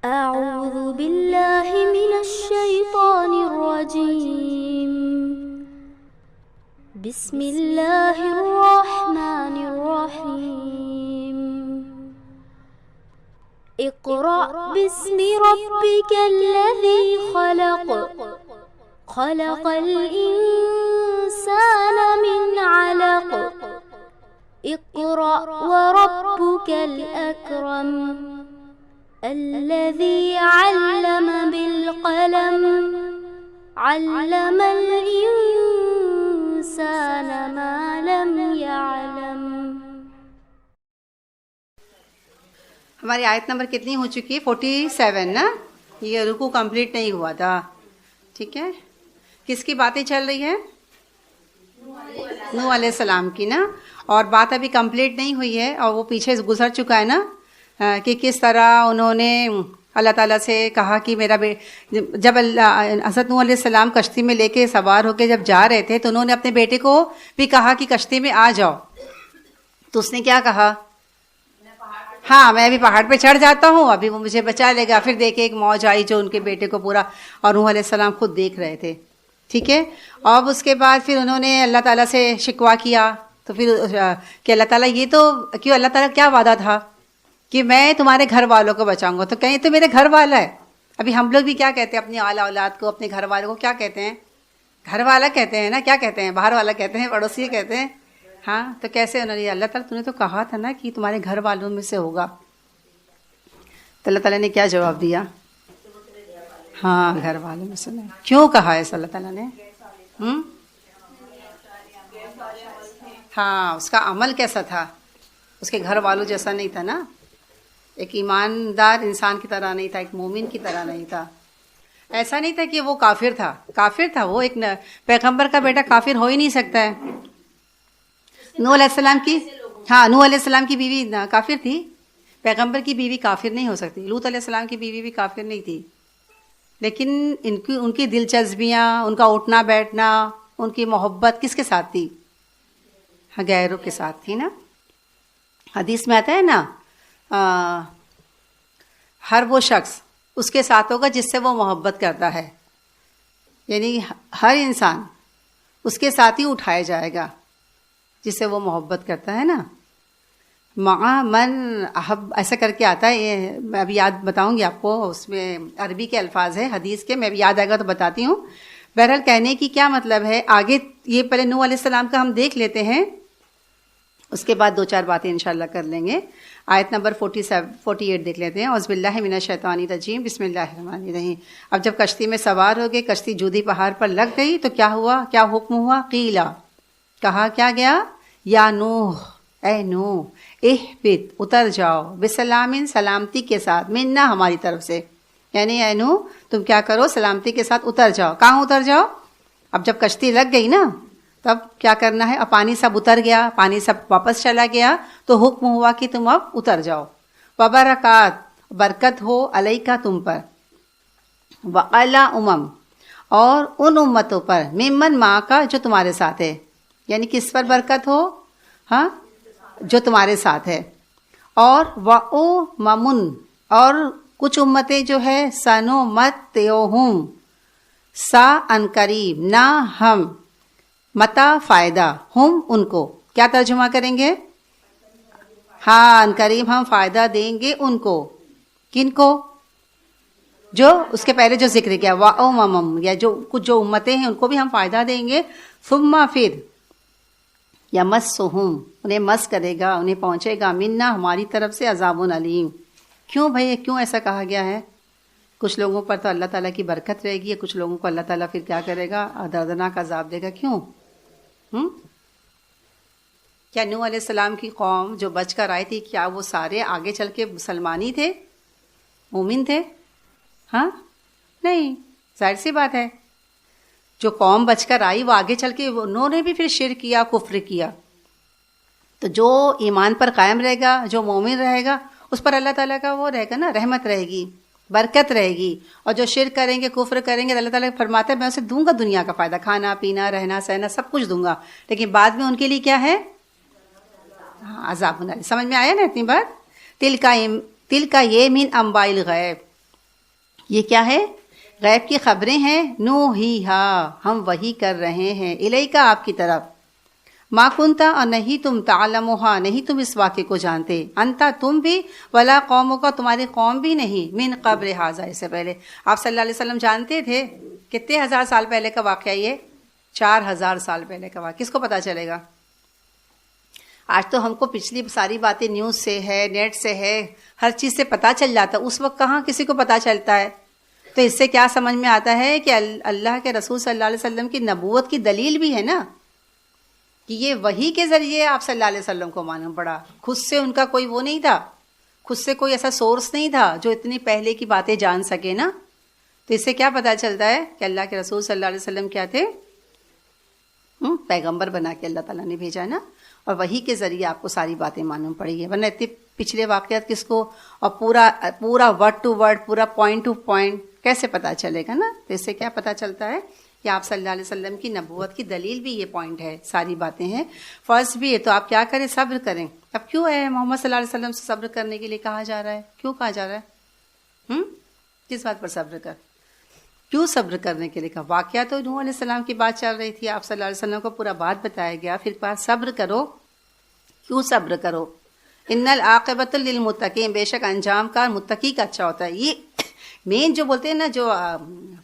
أعوذ بالله من الشيطان الرجيم. بسم الله الرحمن الرحيم. اقرأ باسم ربك الذي خلق. خلق الإنسان من علق. اقرأ وربك الأكرم. الذي علم بالقلم. علم الإنسان ما لم يعلم. ہماری آیت نمبر کتنی ہو چکی ہے؟ 47 نا. یہ رکوع کمپلیٹ نہیں ہوا تھا. ٹھیک ہے، کس کی باتیں چل رہی ہے؟ نوح علیہ السلام کی نا. اور بات ابھی کمپلیٹ نہیں ہوئی ہے، اور وہ پیچھے گزر چکا ہے نا، کہ کس طرح انہوں نے اللہ تعالیٰ سے کہا کہ جب حضرت نوح علیہ السلام کشتی میں لے کے سوار ہو کے جب جا رہے تھے تو انہوں نے اپنے بیٹے کو بھی کہا کہ کشتی میں آ جاؤ. تو اس نے کیا کہا؟ ہاں میں ابھی پہاڑ پہ چڑھ جاتا ہوں، ابھی وہ مجھے بچا لے گا. پھر دیکھے ایک موج آئی جو ان کے بیٹے کو پورا، اور نوح علیہ السلام خود دیکھ رہے تھے. ٹھیک ہے، اور اس کے بعد پھر انہوں نے اللہ تعالیٰ سے شکوہ کیا. تو پھر کہ اللہ تعالیٰ یہ تو کیوں، اللہ تعالیٰ کیا وعدہ تھا کہ میں تمہارے گھر والوں کو بچاؤں گا. تو کہیں تو میرے گھر والا ہے. ابھی ہم لوگ بھی کیا کہتے ہیں اپنی اعلیٰ اولاد کو، اپنے گھر والوں کو کیا کہتے ہیں؟ گھر والا کہتے ہیں نا. کیا کہتے ہیں؟ باہر والا کہتے ہیں، پڑوسی کہتے ہیں. ہاں تو کیسے انہوں نے، اللہ تعالیٰ تو نے تو کہا تھا نا کہ تمہارے گھر والوں میں سے ہوگا. تو اللہ تعالیٰ نے کیا جواب دیا؟ ہاں گھر والوں میں سے نہیں. کیوں کہا ایسا اللہ تعالیٰ نے؟ ہاں اس کا عمل کیسا تھا؟ اس کے گھر والوں جیسا نہیں تھا نا. ایک ایماندار انسان کی طرح نہیں تھا، ایک مومن کی طرح نہیں تھا. ایسا نہیں تھا کہ وہ کافر تھا. کافر تھا وہ، ایک پیغمبر کا بیٹا کافر ہو ہی نہیں سکتا ہے. نوح علیہ السلام کی، ہاں نوح علیہ السلام کی بیوی کافر تھی. پیغمبر کی بیوی کافر نہیں ہو سکتی. لوط علیہ السلام کی بیوی بھی کافر نہیں تھی. لیکن ان کی دلچسپیاں، ان کا اٹھنا بیٹھنا، ان کی محبت کس کے ساتھ تھی؟ غیروں کے ساتھ تھی نا. حدیث میں آتا ہے نا، ہر وہ شخص اس کے ساتھ ہوگا جس سے وہ محبت کرتا ہے. یعنی ہر انسان اس کے ساتھ ہی اٹھایا جائے گا جس سے وہ محبت کرتا ہے نا. مع من احب ایسا کر کے آتا ہے. یہ میں ابھی یاد بتاؤں گی آپ کو، اس میں عربی کے الفاظ ہے حدیث کے، میں ابھی یاد آئے گا تو بتاتی ہوں. بہرحال کہنے کی کیا مطلب ہے، آگے یہ پہلے نوح علیہ السلام کا ہم دیکھ لیتے ہیں، اس کے بعد دو چار باتیں انشاءاللہ کر لیں گے. آیت نمبر 48 دیکھ لیتے ہیں. اعوذ باللہ من الشیطان الرجیم، بسم اللہ الرحمن الرحیم. اب جب کشتی میں سوار ہو گئے، کشتی جودی پہاڑ پر لگ گئی تو کیا ہوا، کیا حکم ہوا؟ قیلا، کہا کیا گیا، یا نوح، اے نوح، اہبط، اتر جاؤ، بسلام، سلامتی کے ساتھ، منا، ہماری طرف سے. یعنی اے نوح تم کیا کرو، سلامتی کے ساتھ اتر جاؤ. کہاں اتر جاؤ؟ اب جب کشتی لگ گئی نا تب کیا کرنا ہے، اب پانی سب اتر گیا، پانی سب واپس چلا گیا تو حکم ہوا کہ تم اب اتر جاؤ. وبرکات، برکت ہو علیکا تم پر، وعلی امم، اور ان امتوں پر، ممن ماں کا جو تمہارے ساتھ ہے. یعنی کس پر برکت ہو؟ ہاں جو تمہارے ساتھ ہے. اور وَأُمَمٌ، اور کچھ امتیں جو ہے، سَنُمَتِّعُهُمْ، سا ان قریب، نہ ہم، متا فائدہ، ہم ان کو. کیا ترجمہ کریں گے؟ ہاں ان قریب ہم فائدہ دیں گے ان کو. کن کو؟ جو اس کے پہلے جو ذکر کیا، وَأُمَمٌ، یا جو کچھ جو امتیں ہیں ان کو بھی ہم فائدہ دیں گے. ثم پھر، یمسہم، انہیں مس کرے گا، انہیں پہنچے گا، منا، ہماری طرف سے، عذاب علیم. کیوں بھائی، کیوں ایسا کہا گیا ہے؟ کچھ لوگوں پر تو اللہ تعالیٰ کی برکت رہے گی، کچھ لوگوں کو اللہ تعالیٰ پھر کیا کرے گا، دردناک عذاب دے گا. کیوں؟ کیا نوح علیہ السلام کی قوم جو بچ کر آئی تھی، کیا وہ سارے آگے چل کے مسلمانی تھے، مومن تھے؟ ہاں نہیں، ظاہر سی بات ہے. جو قوم بچ کر آئی وہ آگے چل کے انہوں نے بھی پھر شرک کیا، کفر کیا. تو جو ایمان پر قائم رہے گا، جو مومن رہے گا، اس پر اللہ تعالیٰ کا وہ رہے گا نا، رحمت رہے گی، برکت رہے گی. اور جو شرک کریں گے، کفر کریں گے، اللہ تعالیٰ فرماتا ہے میں اسے دوں گا دنیا کا فائدہ، کھانا پینا، رہنا سہنا سب کچھ دوں گا، لیکن بعد میں ان کے لیے کیا ہے، عذاب. سمجھ میں آیا نا اتنی بات؟ تل کا یہ من انباء الغیب، یہ کیا ہے؟ غیب کی خبریں ہیں. نوحیہا، ہم وحی کر رہے ہیں، الیکا، آپ کی طرف. ما کنتا، اور نہیں تم، تعلمھا، نہیں تم اس واقعے کو جانتے، انتا، تم بھی، ولا قوموں کا، تمہاری قوم بھی نہیں، من قبل ھذا، اس سے پہلے. آپ صلی اللہ علیہ وسلم جانتے تھے کتنے ہزار سال پہلے کا واقعہ؟ یہ 4000 سال پہلے کا واقعہ. کس کو پتا چلے گا؟ آج تو ہم کو پچھلی ساری باتیں نیوز سے ہے، نیٹ سے ہے، ہر چیز سے پتہ چل جاتا ہے. اس وقت کہاں کسی کو پتہ چلتا ہے؟ تو اس سے کیا سمجھ میں آتا ہے کہ اللہ کے رسول صلی اللہ علیہ وسلم کی نبوت کی دلیل بھی ہے نا، کہ یہ وحی کے ذریعے آپ صلی اللہ علیہ وسلم کو معلوم پڑا. خود سے ان کا کوئی وہ نہیں تھا، خود سے کوئی ایسا سورس نہیں تھا جو اتنی پہلے کی باتیں جان سکے نا. تو اس سے کیا پتہ چلتا ہے کہ اللہ کے رسول صلی اللہ علیہ وسلم کیا تھے؟ پیغمبر بنا کے اللہ تعالیٰ نے بھیجا نا، اور وحی کے ذریعے آپ کو ساری باتیں معلوم پڑی ہے. ورنہ اتنے پچھلے واقعات کس کو، اور پورا ورڈ ٹو ورڈ، پورا پوائنٹ ٹو پوائنٹ کیسے پتہ چلے گا نا. تو اس سے کیا پتہ چلتا ہے کہ آپ صلی اللہ علیہ وسلم کی نبوت کی دلیل بھی یہ پوائنٹ ہے، ساری باتیں ہیں، فرض بھی ہے. تو آپ کیا کریں؟ صبر کریں. اب کیوں ہے محمد صلی اللہ علیہ وسلم سے صبر کرنے کے لیے کہا جا رہا ہے؟ کیوں کہا جا رہا ہے؟ کس بات پر صبر کر؟ کیوں صبر کرنے کے لیے کہا؟ واقعہ تو نوح علیہ السلام کی بات چل رہی تھی، آپ صلی اللہ علیہ وسلم کو پورا بات بتایا گیا، پھر بات صبر کرو. کیوں صبر کرو؟ ان العاقبۃ للمتقین، بے شک انجام کا متقی کا اچھا ہوتا ہے. یہ مین جو بولتے ہیں نا، جو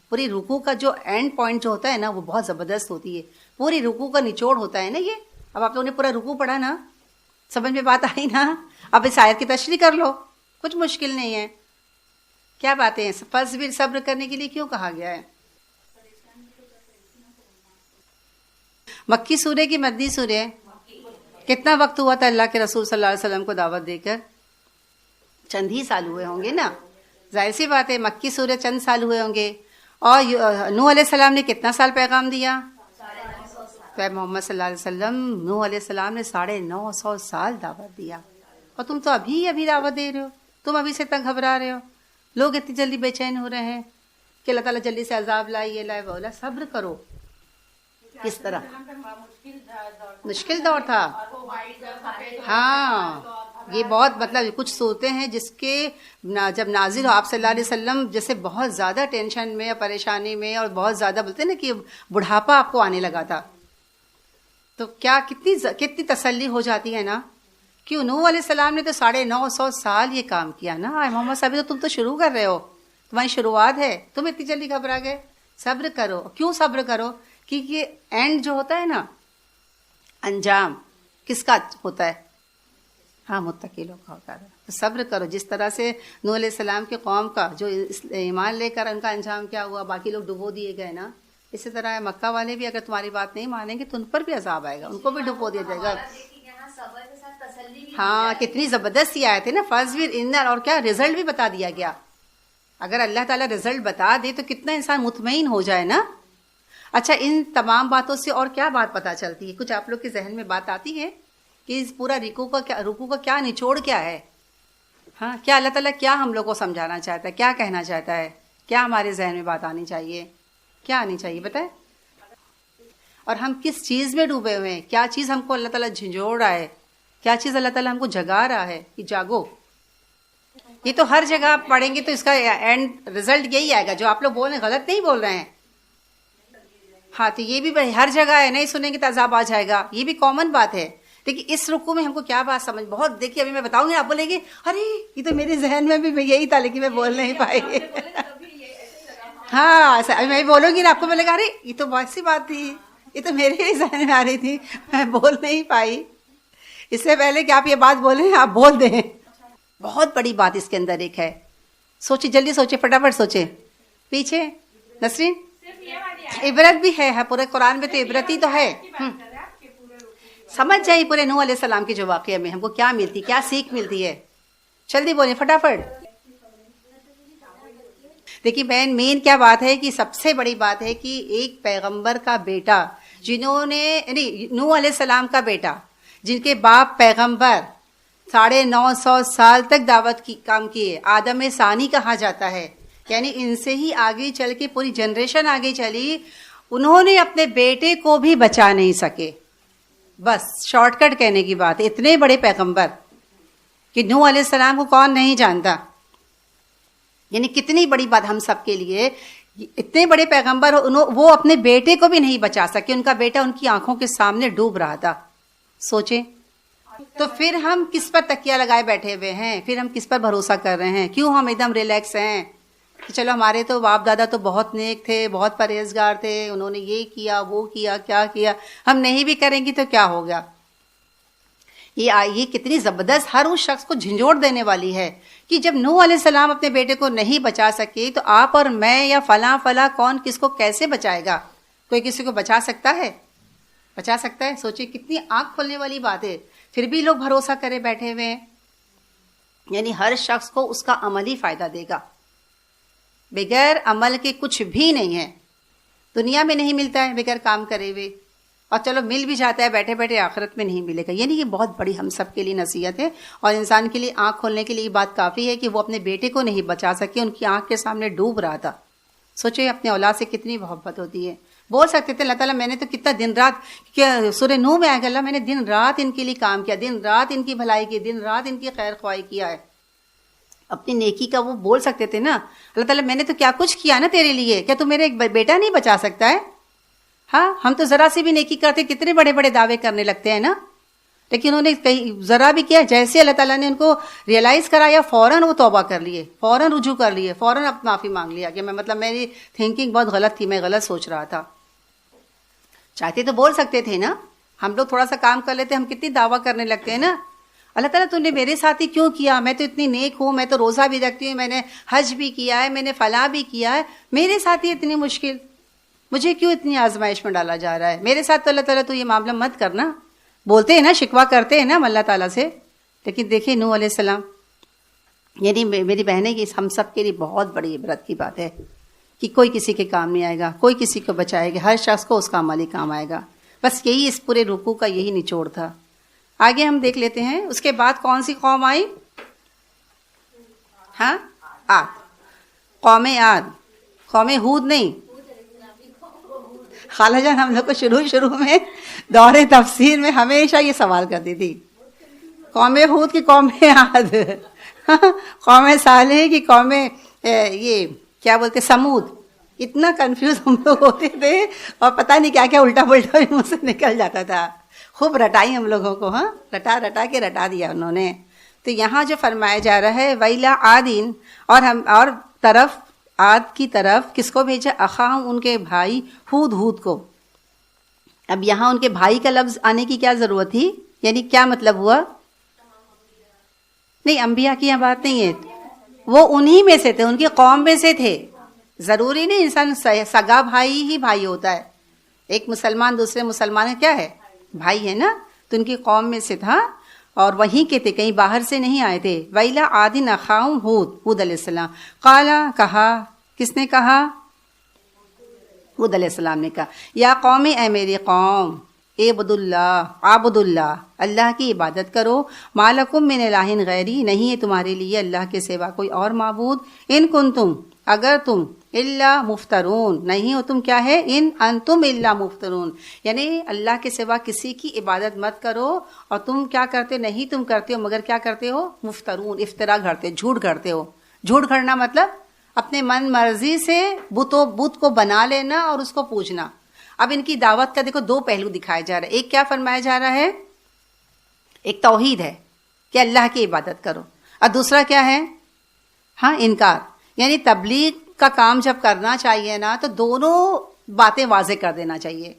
پوری رکوع کا جو اینڈ پوائنٹ جو ہوتا ہے نا، وہ بہت زبردست ہوتی ہے. پوری رکوع کا نچوڑ ہوتا ہے نا یہ. اب آپ لوگوں نے پورا رکوع پڑھا نا، سمجھ میں بات آئی نا؟ اب اس آیت کی تشریح کر لو، کچھ مشکل نہیں ہے. کیا باتیں ہیں؟ فصبر، صبر کرنے کے لیے کیوں کہا گیا ہے؟ مکی سورہ کی مدنی سورہ؟ کتنا وقت ہوا تھا اللہ کے رسول صلی اللہ علیہ وسلم کو دعوت دے کر؟ چند ہی سال ہوئے ہوں گے نا. ظاہر سی بات ہے، مکی سورہ چند سال ہوئے ہوں گے. اور نوح علیہ السلام نے کتنا سال پیغام دیا؟ تو محمد صلی اللہ علیہ وسلم، نوح علیہ السلام نے 950 سال دعوت دیا. اور تم تو ابھی دعوت دے رہے ہو. تم ابھی سے اتنا گھبرا رہے ہو. لوگ اتنی جلدی بے چین ہو رہے ہیں کہ اللہ تعالیٰ جلدی سے عذاب لائے، یہ لائے، وہ لائے. صبر کرو. کس طرح؟ مشکل دور تھا. ہاں، یہ بہت مطلب کچھ صورتیں ہیں جس کے جب نازل ہو آپ صلی اللہ علیہ وسلم جیسے بہت زیادہ ٹینشن میں اور پریشانی میں، اور بہت زیادہ بولتے ہیں نا کہ بڑھاپا آپ کو آنے لگا تھا. تو کیا کتنی تسلی ہو جاتی ہے نا. کیوں؟ نوح علیہ السلام نے تو 950 سال یہ کام کیا نا. محمد صاحب تو تم تو شروع کر رہے ہو، تمہاری شروعات ہے، تم اتنی جلدی گھبرا گئے. صبر کرو. کیوں صبر کرو؟ کیونکہ اینڈ جو ہوتا ہے نا، انجام کس کا ہوتا ہے؟ ہاں، متقی لوگ کا ہوتا ہے. تو صبر کرو. جس طرح سے نوح علیہ السلام کی قوم کا جو ایمان لے کر ان کا انجام کیا ہوا، باقی لوگ ڈبو دیے گئے نا، اسی طرح مکہ والے بھی اگر تمہاری بات نہیں مانیں گے تو ان پر بھی عذاب آئے گا، ان کو بھی ڈبو دیا جائے گا. ہاں، کتنی زبردست یہ آیت ہے نا، فاصبر ان، اور کیا رزلٹ بھی بتا دیا گیا. اگر اللہ تعالیٰ رزلٹ بتا دے تو کتنا انسان مطمئن ہو جائے نا. اچھا، ان تمام باتوں سے اور کیا بات پتہ چلتی ہے؟ کچھ آپ لوگ کے ذہن میں بات آتی ہے کہ اس پورا رکوع کا کیا نچوڑ کیا ہے؟ ہاں، کیا اللہ تعالیٰ کیا ہم لوگ کو سمجھانا چاہتا ہے، کیا کہنا چاہتا ہے، کیا ہمارے ذہن میں بات آنی چاہیے، کیا آنی چاہیے بتائیں؟ اور ہم کس چیز میں ڈوبے ہوئے ہیں؟ کیا چیز ہم کو اللہ تعالیٰ جھنجھوڑ رہا ہے؟ کیا چیز اللہ تعالیٰ ہم کو جگا رہا ہے کہ جاگو؟ یہ تو ہر جگہ آپ پڑھیں گے تو اس کا اینڈ رزلٹ یہی آئے گا. جو آپ لوگ بول رہے ہیں غلط نہیں بول رہے ہیں. ہاں، تو یہ بھی ہر جگہ ہے، نہیں سنیں گے تو عذاب آ جائے گا، یہ بھی کامن بات ہے. لیکن اس رکوع میں ہم کو کیا بات سمجھ، بہت دیکھیے ابھی میں بتاؤں گی، آپ بولیں گے ارے یہ تو میرے ذہن میں بھی یہی تھا لیکن میں بول نہیں پائی. ہاں، ابھی میں بولوں گی نا، آپ کو بولے گا ارے یہ تو بہت سی بات تھی، یہ تو میرے ہی ذہن میں آ رہی تھی، میں بول نہیں پائی. اس سے پہلے کہ آپ یہ بات بولیں آپ بول دیں. بہت بڑی بات اس کے اندر ایک ہے. سوچے، جلدی سوچے، فٹافٹ سوچے. پیچھے نسرین، عبرت بھی ہے پورے قرآن میں، تو عبرت ہی تو ہے. سمجھ جائیے پورے نوح علیہ السلام کے جو واقعے میں ہم کو کیا ملتی، کیا سیکھ ملتی ہے. جلدی بولیں فٹافٹ. دیکھیے مین کیا بات ہے کہ سب سے بڑی بات ہے کہ ایک پیغمبر کا بیٹا، جنہوں نے نوح علیہ السلام کا بیٹا، جن کے باپ پیغمبر 950 سال تک دعوت کی کام کیے، آدم ثانی کہا جاتا ہے. یعنی ان سے ہی آگے چل کے پوری جنریشن آگے چلی، انہوں نے اپنے بیٹے کو بھی بچا نہیں سکے. بس شارٹ کٹ کہنے کی بات ہے. اتنے بڑے پیغمبر کہ نوح علیہ السلام کو کون نہیں جانتا. یعنی کتنی بڑی بات ہم سب کے لیے. اتنے بڑے پیغمبر وہ اپنے بیٹے کو بھی نہیں بچا سکے, ان کا بیٹا ان کی آنکھوں کے سامنے ڈوب رہا تھا. سوچیں تو پھر ہم کس پر تکیہ لگائے بیٹھے ہوئے ہیں, پھر ہم کس پر بھروسہ کر رہے ہیں, کیوں ہم ایک دم ریلیکس ہیں کہ چلو ہمارے تو باپ دادا تو بہت نیک تھے, بہت پرہیزگار تھے, انہوں نے یہ کیا وہ کیا, کیا کیا, ہم نہیں بھی کریں گی تو کیا ہو گیا. یہ کتنی زبردست ہر اس شخص کو جھنجھوڑ دینے والی ہے کہ جب نوح علیہ السلام اپنے بیٹے کو نہیں بچا سکے تو آپ اور میں یا فلاں فلاں کون کس کو کیسے بچائے گا؟ کوئی کسی کو بچا سکتا ہے؟ بچا سکتا ہے؟ سوچیں کتنی آنکھ کھولنے والی بات ہے. پھر بھی لوگ بھروسہ کرے بیٹھے ہوئے ہیں. یعنی ہر شخص کو اس کا عملی فائدہ دے گا, بغیر عمل کے کچھ بھی نہیں ہے. دنیا میں نہیں ملتا ہے بغیر کام کرے ہوئے, اور چلو مل بھی جاتا ہے بیٹھے بیٹھے, آخرت میں نہیں ملے گا. یعنی یہ بہت بڑی ہم سب کے لیے نصیحت ہے, اور انسان کے لیے آنکھ کھولنے کے لیے یہ بات کافی ہے کہ وہ اپنے بیٹے کو نہیں بچا سکے, ان کی آنکھ کے سامنے ڈوب رہا تھا. سوچے اپنے اولاد سے کتنی محبت ہوتی ہے. بول سکتے تھے اللہ تعالیٰ میں نے تو کتنا دن رات, کیا سورہ نوح میں آئے گا اللہ میں نے دن رات ان کے لیے کام کیا, دن رات ان کی بھلائی کی, دن رات ان کی خیر خواہی کیا ہے. اپنی نیکی کا وہ بول سکتے تھے نا اللہ تعالیٰ میں نے تو کیا کچھ کیا نا تیرے لیے, کیا تو میرے ایک بیٹا نہیں بچا سکتا ہے؟ ہاں ہم تو ذرا سی بھی نیکی کرتے کتنے بڑے بڑے دعوے کرنے لگتے ہیں نا, لیکن انہوں نے کہیں ذرا بھی کیا, جیسے اللہ تعالیٰ نے ان کو ریئلائز کرایا فوراً وہ توبہ کر لیے, فوراً رجوع کر لیے, فوراً اب معافی مانگ لیا کہ میری تھنکنگ بہت غلط تھی, میں غلط سوچ رہا تھا. چاہتے تو بول سکتے تھے نا, ہم لوگ تھوڑا سا کام کر لیتے, ہم کتنی دعویٰ کرنے لگتے ہیں نا اللہ تعالیٰ تو نے میرے ساتھ ہی کیوں کیا, میں تو اتنی نیک ہوں, میں تو روزہ بھی رکھتی ہوں, میں نے حج بھی کیا ہے, میں نے فلاں بھی کیا ہے, میرے ساتھ ہی اتنی مشکل, مجھے کیوں اتنی آزمائش میں ڈالا جا رہا ہے, میرے ساتھ تو اللہ تعالیٰ تو یہ معاملہ مت کرنا. بولتے ہیں نا, شکوہ کرتے ہیں نا اللہ تعالیٰ سے. لیکن دیکھیں نوح علیہ السلام, یعنی میری بہنیں کی ہم سب کے لیے بہت بڑی عبرت کی بات ہے کہ کوئی کسی کے کام نہیں آئے گا, کوئی کسی کو بچائے گا, ہر شخص کو اس کا عملی کام آئے گا. بس یہی اس پورے رکوع کا یہی نچوڑ تھا. آگے ہم دیکھ لیتے ہیں اس کے بعد کون سی قوم آئی؟ ہاں عاد, قوم عاد, قوم ہود نہیں. خالہ جان ہم لوگ کو شروع میں دور تفسیر میں ہمیشہ یہ سوال کرتی تھی, قوم ہود کی قوم عاد, قوم صالح کی قوم یہ کیا بولتے سمود. اتنا کنفیوز ہم لوگ ہوتے تھے اور پتہ نہیں کیا کیا الٹا پلٹا بھی منہ سے نکل جاتا تھا. خوب رٹائی ہم لوگوں کو, ہاں رٹا کے رٹا دیا انہوں نے. تو یہاں جو فرمایا جا رہا ہے ویلا عادین, اور طرف عاد کی طرف کس کو بھیجا؟ اخاہم, ان کے بھائی ہود کو. اب یہاں ان کے بھائی کا لفظ آنے کی کیا ضرورت تھی؟ یعنی کیا مطلب ہوا؟ نہیں انبیاء کی یہ بات نہیں ہے, وہ انہی میں سے تھے, ان کی قوم میں سے تھے. ضروری نہیں انسان سگا بھائی ہی بھائی ہوتا ہے. ایک مسلمان دوسرے مسلمان کیا ہے؟ بھائی ہے نا. تو ان کی قوم میں سے تھا اور وہیں کے تھے, کہیں باہر سے نہیں آئے تھے. ویلا عادن اخاہم ہود علیہ السلام. قالا, کہا, کس نے کہا؟ ہود علیہ السلام نے کہا یا قوم, اے میری قوم, عابد اللہ, اللہ کی عبادت کرو. ما لکم من الہ غیری, نہیں ہے تمہارے لیے اللہ کے سوا کوئی اور معبود. ان کنتم, اگر تم, الا مفترون, نہیں ہو تم کیا ہے, ان انتم الا مفترون, یعنی اللہ کے سوا کسی کی عبادت مت کرو. اور تم کیا کرتے, نہیں تم کرتے ہو مگر کیا کرتے ہو, مفترون, افطرا گھڑتے, جھوٹ گھڑتے ہو. جھوٹ گھڑنا مطلب اپنے من مرضی سے بت کو بنا لینا اور اس کو پوجنا. اب ان کی دعوت کا دیکھو دو پہلو دکھائے جا رہے ہیں. ایک کیا فرمایا جا رہا ہے, ایک توحید ہے کہ اللہ کی عبادت کرو, اور دوسرا کیا ہے, ہاں انکار. یعنی تبلیغ کا کام جب کرنا چاہیے نا تو دونوں باتیں واضح کر دینا چاہیے.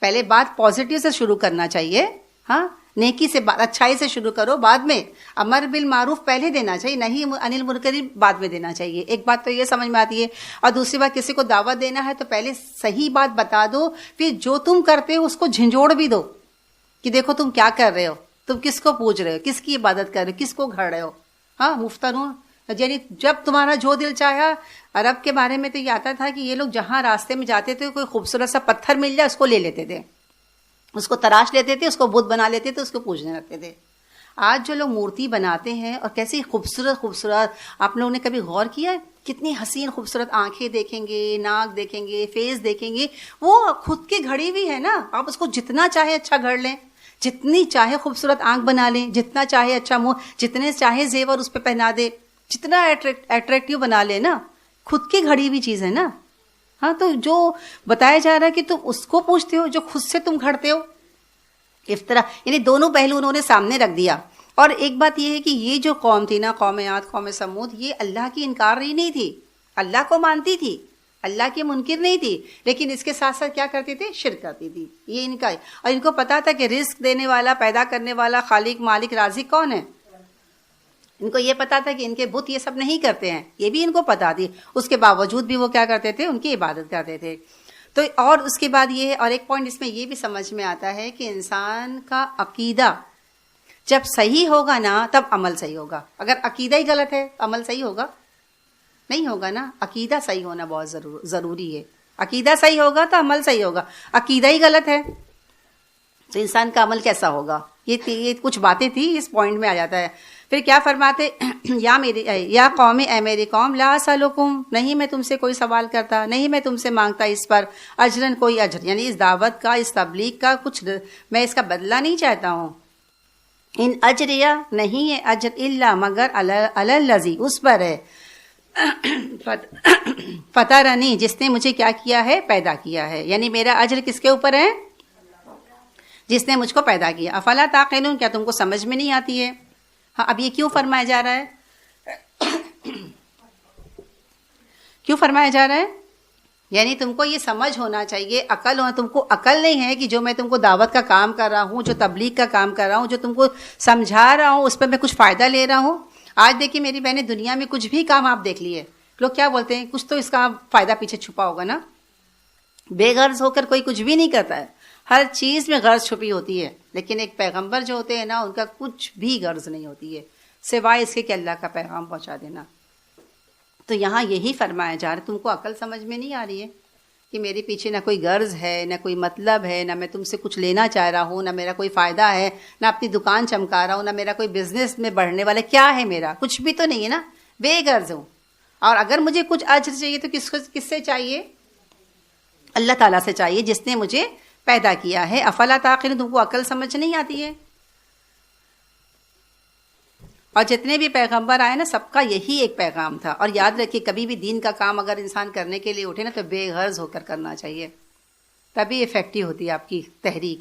پہلے بات پازیٹیو سے شروع کرنا چاہیے, ہاں نیکی سے, اچھائی سے شروع کرو, بعد میں امر بالمعروف پہلے دینا چاہیے, نہیں انل منکر بعد میں دینا چاہیے. ایک بات تو یہ سمجھ میں آتی ہے. اور دوسری بات, کسی کو دعوت دینا ہے تو پہلے صحیح بات بتا دو, پھر جو تم کرتے ہو اس کو جھنجھوڑ بھی دو کہ دیکھو تم کیا کر رہے ہو, تم کس کو پوج رہے ہو, کس کی عبادت کر رہے ہو, کس کو گھڑ رہے ہو. ہاں مفترون, یعنی جب تمہارا جو دل چاہا. عرب کے بارے میں تو یہ آتا تھا کہ یہ لوگ جہاں راستے میں جاتے تھے کوئی خوبصورت سا پتھر مل جائے اس کو لے لیتے تھے, اس کو تراش لیتے تھے, اس کو بت بنا لیتے تھے, اس کو پوجنے لگتے تھے. آج جو لوگ مورتی بناتے ہیں اور کیسی خوبصورت, آپ لوگوں نے کبھی غور کیا ہے کتنی حسین خوبصورت آنکھیں دیکھیں گے, ناک دیکھیں گے, فیس دیکھیں گے, وہ خود کی گھڑی ہوئی ہے نا. آپ اس کو جتنا چاہے اچھا گھڑ لیں, جتنی چاہے خوبصورت آنکھ بنا لیں, جتنا چاہے اچھا منہ, جتنے چاہے زیور اس پہ پہنا دے, جتنا اٹریکٹیو بنا لے نا، خود کی گھڑی ہوئی چیز ہے نا. ہاں تو جو بتایا جا رہا ہے کہ تم اس کو پوچھتے ہو جو خود سے تم گھڑتے ہو. افطرا یعنی دونوں پہلو انہوں نے سامنے رکھ دیا. اور ایک بات یہ ہے کہ یہ جو قوم تھی نا، قوم عاد، قوم سمود، یہ اللہ کی انکاری نہیں تھی، اللہ کو مانتی تھی، اللہ کی منکر نہیں تھی، لیکن اس کے ساتھ ساتھ کیا کرتی تھی؟ شرک کرتی تھی. یہ ان کا، اور ان کو پتا تھا کہ رزق دینے والا، پیدا کرنے والا، خالق، مالک، رازق کون ہے. ان کو یہ پتا تھا کہ ان کے بت یہ سب نہیں کرتے ہیں، یہ بھی ان کو پتا تھی. اس کے باوجود بھی وہ کیا کرتے تھے؟ ان کی عبادت کرتے تھے. تو اور اس کے بعد یہ ہے، اور ایک پوائنٹ اس میں یہ بھی سمجھ میں آتا ہے کہ انسان کا عقیدہ جب صحیح ہوگا نا تب عمل صحیح ہوگا. اگر عقیدہ ہی غلط ہے عمل صحیح ہوگا؟ نہیں ہوگا نا. عقیدہ صحیح ہونا بہت ضروری ہے. عقیدہ صحیح ہوگا تو عمل صحیح ہوگا. عقیدہ ہی غلط ہے تو انسان کا عمل کیسا ہوگا؟ یہ کچھ باتیں تھی، اس پوائنٹ میں آ جاتا ہے. پھر کیا فرماتے؟ یا قوم، اے میری قوم، لا اسألکم، نہیں میں تم سے کوئی سوال کرتا، نہیں میں تم سے مانگتا اس پر اجرن، کوئی اجر، یعنی اس دعوت کا، اس تبلیغ کا کچھ میں اس کا بدلہ نہیں چاہتا ہوں. ان اجریہ، نہیں ہے اجر، الا مگر علی الذی، اس پر ہے، فطرنی، جس نے مجھے کیا کیا ہے؟ پیدا کیا ہے. یعنی میرا اجر کس کے اوپر ہے؟ جس نے مجھ کو پیدا کیا. افلا تعقلون، کیا تم کو سمجھ میں نہیں آتی ہے؟ ہاں اب یہ کیوں فرمایا جا رہا ہے؟ کیوں فرمایا جا رہا ہے؟ یعنی تم کو یہ سمجھ ہونا چاہیے، عقل ہونا. تم کو عقل نہیں ہے کہ جو میں تم کو دعوت کا کام کر رہا ہوں، جو تبلیغ کا کام کر رہا ہوں، جو تم کو سمجھا رہا ہوں، اس پہ میں کچھ فائدہ لے رہا ہوں. آج دیکھیے میری بہنیں، دنیا میں کچھ بھی کام آپ دیکھ لیے، لوگ کیا بولتے ہیں؟ کچھ تو اس کا فائدہ پیچھے چھپا ہوگا نا. بے غرض ہو کر کوئی کچھ بھی نہیں کرتا ہے، ہر چیز میں غرض چھپی ہوتی ہے. لیکن ایک پیغمبر جو ہوتے ہیں نا، ان کا کچھ بھی غرض نہیں ہوتی ہے سوائے اس کے کہ اللہ کا پیغام پہنچا دینا. تو یہاں یہی فرمایا جا رہا ہے، تم کو عقل سمجھ میں نہیں آ رہی ہے کہ میرے پیچھے نہ کوئی غرض ہے، نہ کوئی مطلب ہے، نہ میں تم سے کچھ لینا چاہ رہا ہوں، نہ میرا کوئی فائدہ ہے، نہ اپنی دکان چمکا رہا ہوں، نہ میرا کوئی بزنس میں بڑھنے والا. کیا ہے میرا؟ کچھ بھی تو نہیں ہے نا، بے غرض ہوں. اور اگر مجھے کچھ اجر چاہیے تو کس سے چاہیے؟ اللہ تعالیٰ سے چاہیے جس نے مجھے پیدا کیا ہے. افلا تعقلون، تم کو عقل سمجھ نہیں آتی ہے؟ اور جتنے بھی پیغمبر آئے نا، سب کا یہی ایک پیغام تھا. اور یاد رکھیے، کبھی بھی دین کا کام اگر انسان کرنے کے لیے اٹھے نا تو بے غرض ہو کر کرنا چاہیے، تبھی افیکٹو ہوتی ہے آپ کی تحریک.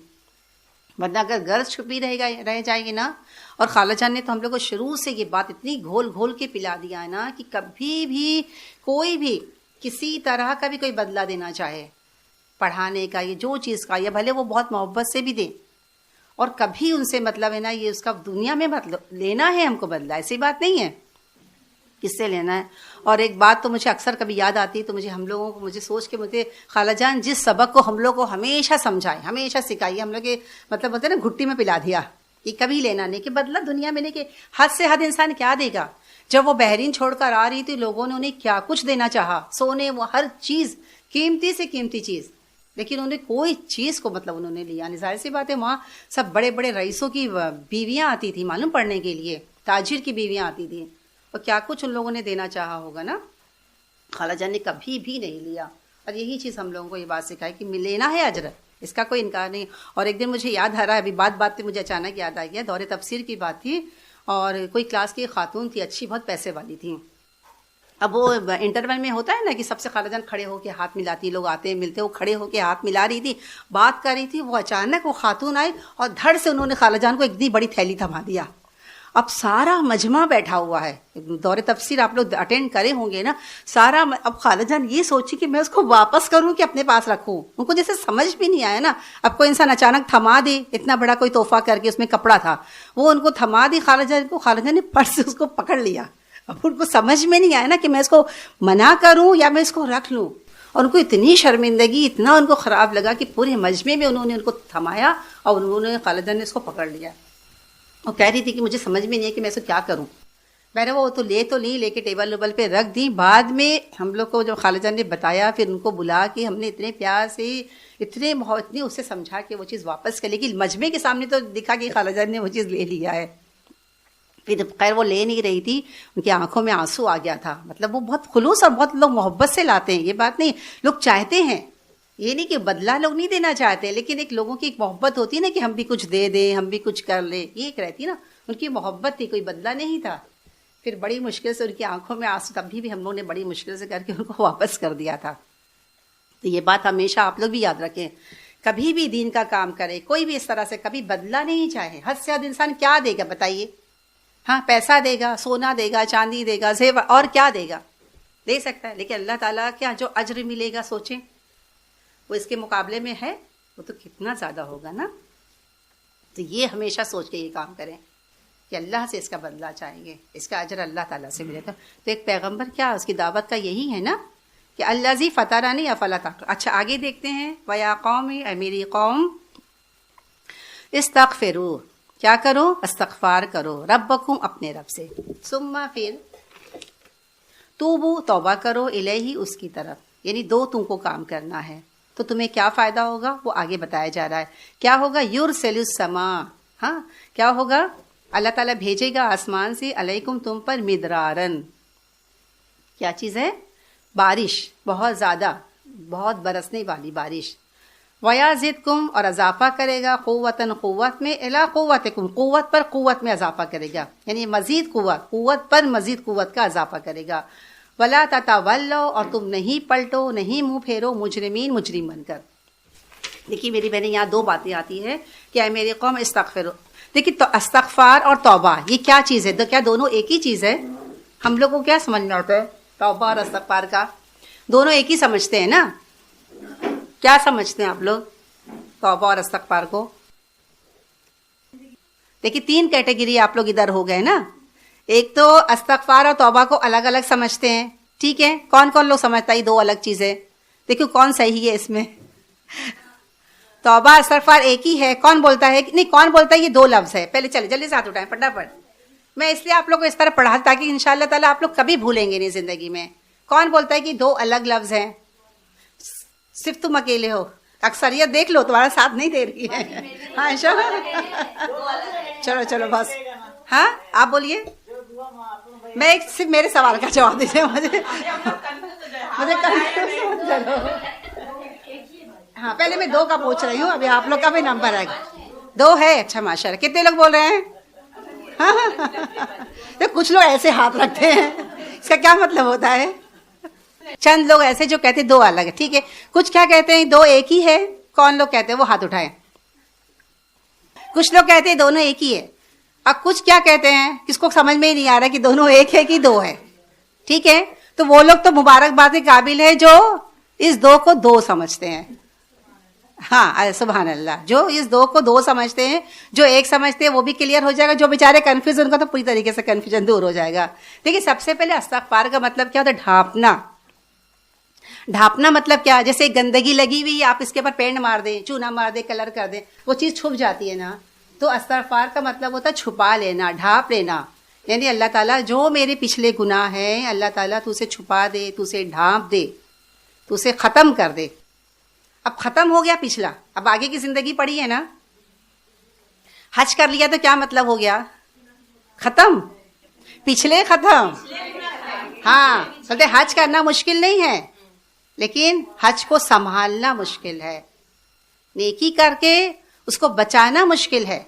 ورنہ اگر غرض چھپی رہ جائے گی نا. اور خالہ جان نے تو ہم لوگ کو شروع سے یہ بات اتنی گھول گھول کے پلا دیا ہے نا کہ کبھی بھی کوئی بھی کسی طرح کا بھی کوئی بدلہ دینا چاہے پڑھانے کا، یہ جو چیز کا، یا بھلے وہ بہت محبت سے بھی دیں، اور کبھی ان سے مطلب ہے نا یہ اس کا دنیا میں مطلب لینا ہے ہم کو بدلہ، ایسی بات نہیں ہے. کس سے لینا ہے؟ اور ایک بات تو مجھے اکثر کبھی یاد آتی ہے، تو مجھے سوچ کے مجھے خالہ جان جس سبق کو ہم لوگ کو ہمیشہ سمجھائے، ہمیشہ سکھائی، ہم لوگ مطلب بولتے ہیں نا گھٹی میں پلا دیا کہ کبھی لینا نہیں، کہ بدلہ دنیا میں نہیں، کہ حد سے حد انسان کیا دے گا. جب وہ بحرین چھوڑ کر آ رہی تھی، لوگوں نے انہیں کیا کچھ دینا چاہا، سونے، وہ ہر چیز، قیمتی سے قیمتی چیز، لیکن انہیں کوئی چیز کو مطلب انہوں نے لیا نہیں. ظاہر سی بات ہے، وہاں سب بڑے بڑے رئیسوں کی بیویاں آتی تھیں معلوم پڑھنے کے لیے، تاجر کی بیویاں آتی تھیں، اور کیا کچھ ان لوگوں نے دینا چاہا ہوگا نا. خالہ جان نے کبھی بھی نہیں لیا. اور یہی چیز ہم لوگوں کو یہ بات سکھائی کہ لینا ہے اجر، اس کا کوئی انکار نہیں. اور ایک دن مجھے یاد آ رہا ہے، ابھی بات پہ مجھے اچانک یاد آ گیا، دور تفسیر کی بات تھی، اور کوئی کلاس کی خاتون تھی، اچھی بہت پیسے والی تھی. اب وہ انٹرول میں ہوتا ہے نا کہ سب سے خالہ جان کھڑے ہو کے ہاتھ ملاتی، لوگ آتے ہیں ملتے، وہ کھڑے ہو کے ہاتھ ملا رہی تھی، بات کر رہی تھی. وہ اچانک وہ خاتون آئی اور دھڑ سے انہوں نے خالہ جان کو ایک اتنی بڑی تھیلی تھما دیا. اب سارا مجمع بیٹھا ہوا ہے، دور تفسیر آپ لوگ اٹینڈ کرے ہوں گے نا، سارا. اب خالہ جان یہ سوچی کہ میں اس کو واپس کروں کہ اپنے پاس رکھوں، ان کو جیسے سمجھ بھی نہیں آیا نا. اب کوئی انسان اچانک تھما دے، اتنا بڑا کوئی تحفہ کر کے، اس میں کپڑا تھا، وہ ان کو تھما دی خالہ جان کو. خالہ جان نے پٹ سے اس کو پکڑ لیا. اب ان کو سمجھ میں نہیں آیا نا کہ میں اس کو منع کروں یا میں اس کو رکھ لوں. اور ان کو اتنی شرمندگی، اتنا ان کو خراب لگا کہ پورے مجمع میں انہوں نے ان کو تھمایا اور انہوں نے خالہ جان نے اس کو پکڑ لیا. وہ کہہ رہی تھی کہ مجھے سمجھ میں نہیں ہے کہ میں اس کو کیا کروں. میں نے وہ تو لے کے ٹیبل ویبل پہ رکھ دی. بعد میں ہم لوگ کو جو خالہ جان نے بتایا، پھر ان کو بلا کے ہم نے اتنے پیار سے اتنی اسے سمجھا کہ وہ چیز واپس کر، لیکن مجمع کے سامنے تو دکھا کہ خالہ جان نے وہ چیز لے لیا ہے. پھر خیر وہ لے نہیں رہی تھی، ان کی آنکھوں میں آنسو آ گیا تھا. مطلب وہ بہت خلوص اور بہت لوگ محبت سے لاتے ہیں، یہ بات نہیں، لوگ چاہتے ہیں، یہ نہیں کہ بدلہ لوگ نہیں دینا چاہتے، لیکن ایک لوگوں کی ایک محبت ہوتی ہے نا کہ ہم بھی کچھ دے دیں، ہم بھی کچھ کر لیں، یہ ایک رہتی نا. ان کی محبت تھی، کوئی بدلہ نہیں تھا. پھر بڑی مشکل سے ان کی آنکھوں میں آنسو، تب بھی ہم لوگوں نے بڑی مشکل سے کر کے ان کو واپس کر دیا تھا. تو یہ بات ہمیشہ آپ لوگ بھی یاد رکھیں، کبھی بھی دین کا کام کرے کوئی بھی اس طرح سے کبھی بدلہ نہیں چاہے. حد سے حد انسان کیا دے گا بتائیے؟ ہاں پیسہ دے گا، سونا دے گا، چاندی دے گا، زیور، اور کیا دے گا؟ دے سکتا ہے، لیکن اللہ تعالیٰ کیا جو اجر ملے گا سوچیں وہ اس کے مقابلے میں ہے، وہ تو کتنا زیادہ ہوگا نا. تو یہ ہمیشہ سوچ کے یہ کام کریں کہ اللہ سے اس کا بدلہ چاہیں گے، اس کا اجر اللہ تعالیٰ سے ملے گا. تو ایک پیغمبر کیا اس کی دعوت کا یہی ہے نا کہ الذی فطرنی افلا تعقلون. اچھا آگے دیکھتے ہیں، وَيَا قَوْمِ، اے میری قوم، استغفروا، کیا کرو؟ استغفار کرو، ربکم، اپنے رب سے، ثم، پھر، توبو، توبہ کرو، الیہ، اس کی طرف. یعنی دو تم کو کام کرنا ہے تو تمہیں کیا فائدہ ہوگا وہ آگے بتایا جا رہا ہے. کیا ہوگا؟ یرسل السماء، ہاں کیا ہوگا؟ اللہ تعالیٰ بھیجے گا آسمان سے، علیکم، تم پر، مدرارن، کیا چیز ہے؟ بارش، بہت زیادہ، بہت برسنے والی بارش. وَيَزِدْكُمْ، اور اضافہ کرے گا، قوتاً، قوت میں، اِلیٰ قوتکم، قوت پر قوت میں اضافہ کرے گا، یعنی مزید قوت، قوت پر مزید قوت کا اضافہ کرے گا. وَلَا تَتَوَلَّوْا، اور تم نہیں پلٹو، نہیں منہ پھیرو، مجرمین، مجرم بن کر. دیکھیے میری بہنیں، یہاں دو باتیں آتی ہیں کہ اے میری قوم استغفروا. دیکھیے تو استغفار اور توبہ یہ کیا چیز ہے؟ کیا دونوں ایک ہی چیز ہے؟ ہم لوگ کو کیا سمجھ میں آتا ہے توبہ اور استغفار کا؟ دونوں ایک ہی سمجھتے ہیں نا. کیا سمجھتے ہیں آپ لوگ توبہ اور استغفار کو؟ دیکھیے تین کیٹیگری آپ لوگ ادھر ہو گئے نا. ایک تو استغفار اور توبہ کو الگ الگ سمجھتے ہیں، ٹھیک ہے. کون کون لوگ سمجھتا ہے یہ دو الگ چیزیں؟ دیکھو کون صحیح ہے اس میں؟ توبہ استغفار ایک ہی ہے. کون بولتا ہے نہیں؟ کون بولتا ہے یہ دو لفظ ہے؟ پہلے چلے جلدی سے ہاتھ اٹھائیں فٹافٹ. میں اس لیے آپ لوگ کو اس طرح پڑھا تاکہ انشاءاللہ تعالیٰ آپ لوگ کبھی بھولیں گے نہیں زندگی میں. کون بولتا ہے کہ دو الگ لفظ ہیں؟ صرف تم اکیلے ہو. اکثریت دیکھ لو تمہارا ساتھ نہیں دے رہی ہے. ہاں چلو چلو بس. ہاں آپ بولیے. میں ایک صرف میرے سوال کا جواب دیجیے مجھے. ہاں پہلے میں دو کا پوچھ رہی ہوں، ابھی آپ لوگ کا بھی نمبر ہے. دو ہے؟ اچھا ماشاء اللہ. کتنے لوگ بول رہے ہیں؟ ہاں کچھ لوگ ایسے ہاتھ رکھتے ہیں، اس کا کیا مطلب ہوتا ہے؟ چند لوگ ایسے جو کہتے دو الگ ہے، ٹھیک ہے. کچھ کیا کہتے ہیں دو ایک ہی ہے. کون لوگ کہتے ہیں وہ ہاتھ اٹھائیں. کچھ لوگ کہتے ہیں دونوں ایک ہی ہے. اب کچھ کیا کہتے ہیں کس کو سمجھ میں ہی نہیں آ رہا کہ دونوں ایک ہے کہ دو ہے، ٹھیک ہے. تو وہ لوگ تو مبارکباد کے قابل ہے جو اس دو کو دو سمجھتے ہیں. ہاں سبحان اللہ. جو اس دو کو دو سمجھتے ہیں، جو ایک سمجھتے ہیں وہ بھی کلیئر ہو جائے گا. جو بیچارے کنفیوز ان کا تو پوری طریقے سے کنفیوژن دور ہو جائے گا. دیکھیے سب سے پہلے استغفار کا مطلب کیا ہوتا ہے؟ ڈھانپنا. ڈھانپنا مطلب کیا؟ جیسے گندگی لگی ہوئی آپ اس کے اوپر پینٹ مار دیں، چونا مار دیں، کلر کر دیں، وہ چیز چھپ جاتی ہے نا. تو استغفار کا مطلب ہوتا ہے چھپا لینا، ڈھانپ لینا. یعنی اللہ تعالیٰ جو میرے پچھلے گناہ ہیں اللہ تعالیٰ تو اسے چھپا دے، تو اسے ڈھانپ دے، تو اسے ختم کر دے. اب ختم ہو گیا پچھلا، اب آگے کی زندگی پڑی ہے نا. حج کر لیا تو کیا مطلب ہو گیا؟ ختم. پچھلے ختم. ہاں بولتے حج کرنا مشکل نہیں ہے لیکن حج کو سنبھالنا مشکل ہے. نیکی کر کے اس کو بچانا مشکل ہے.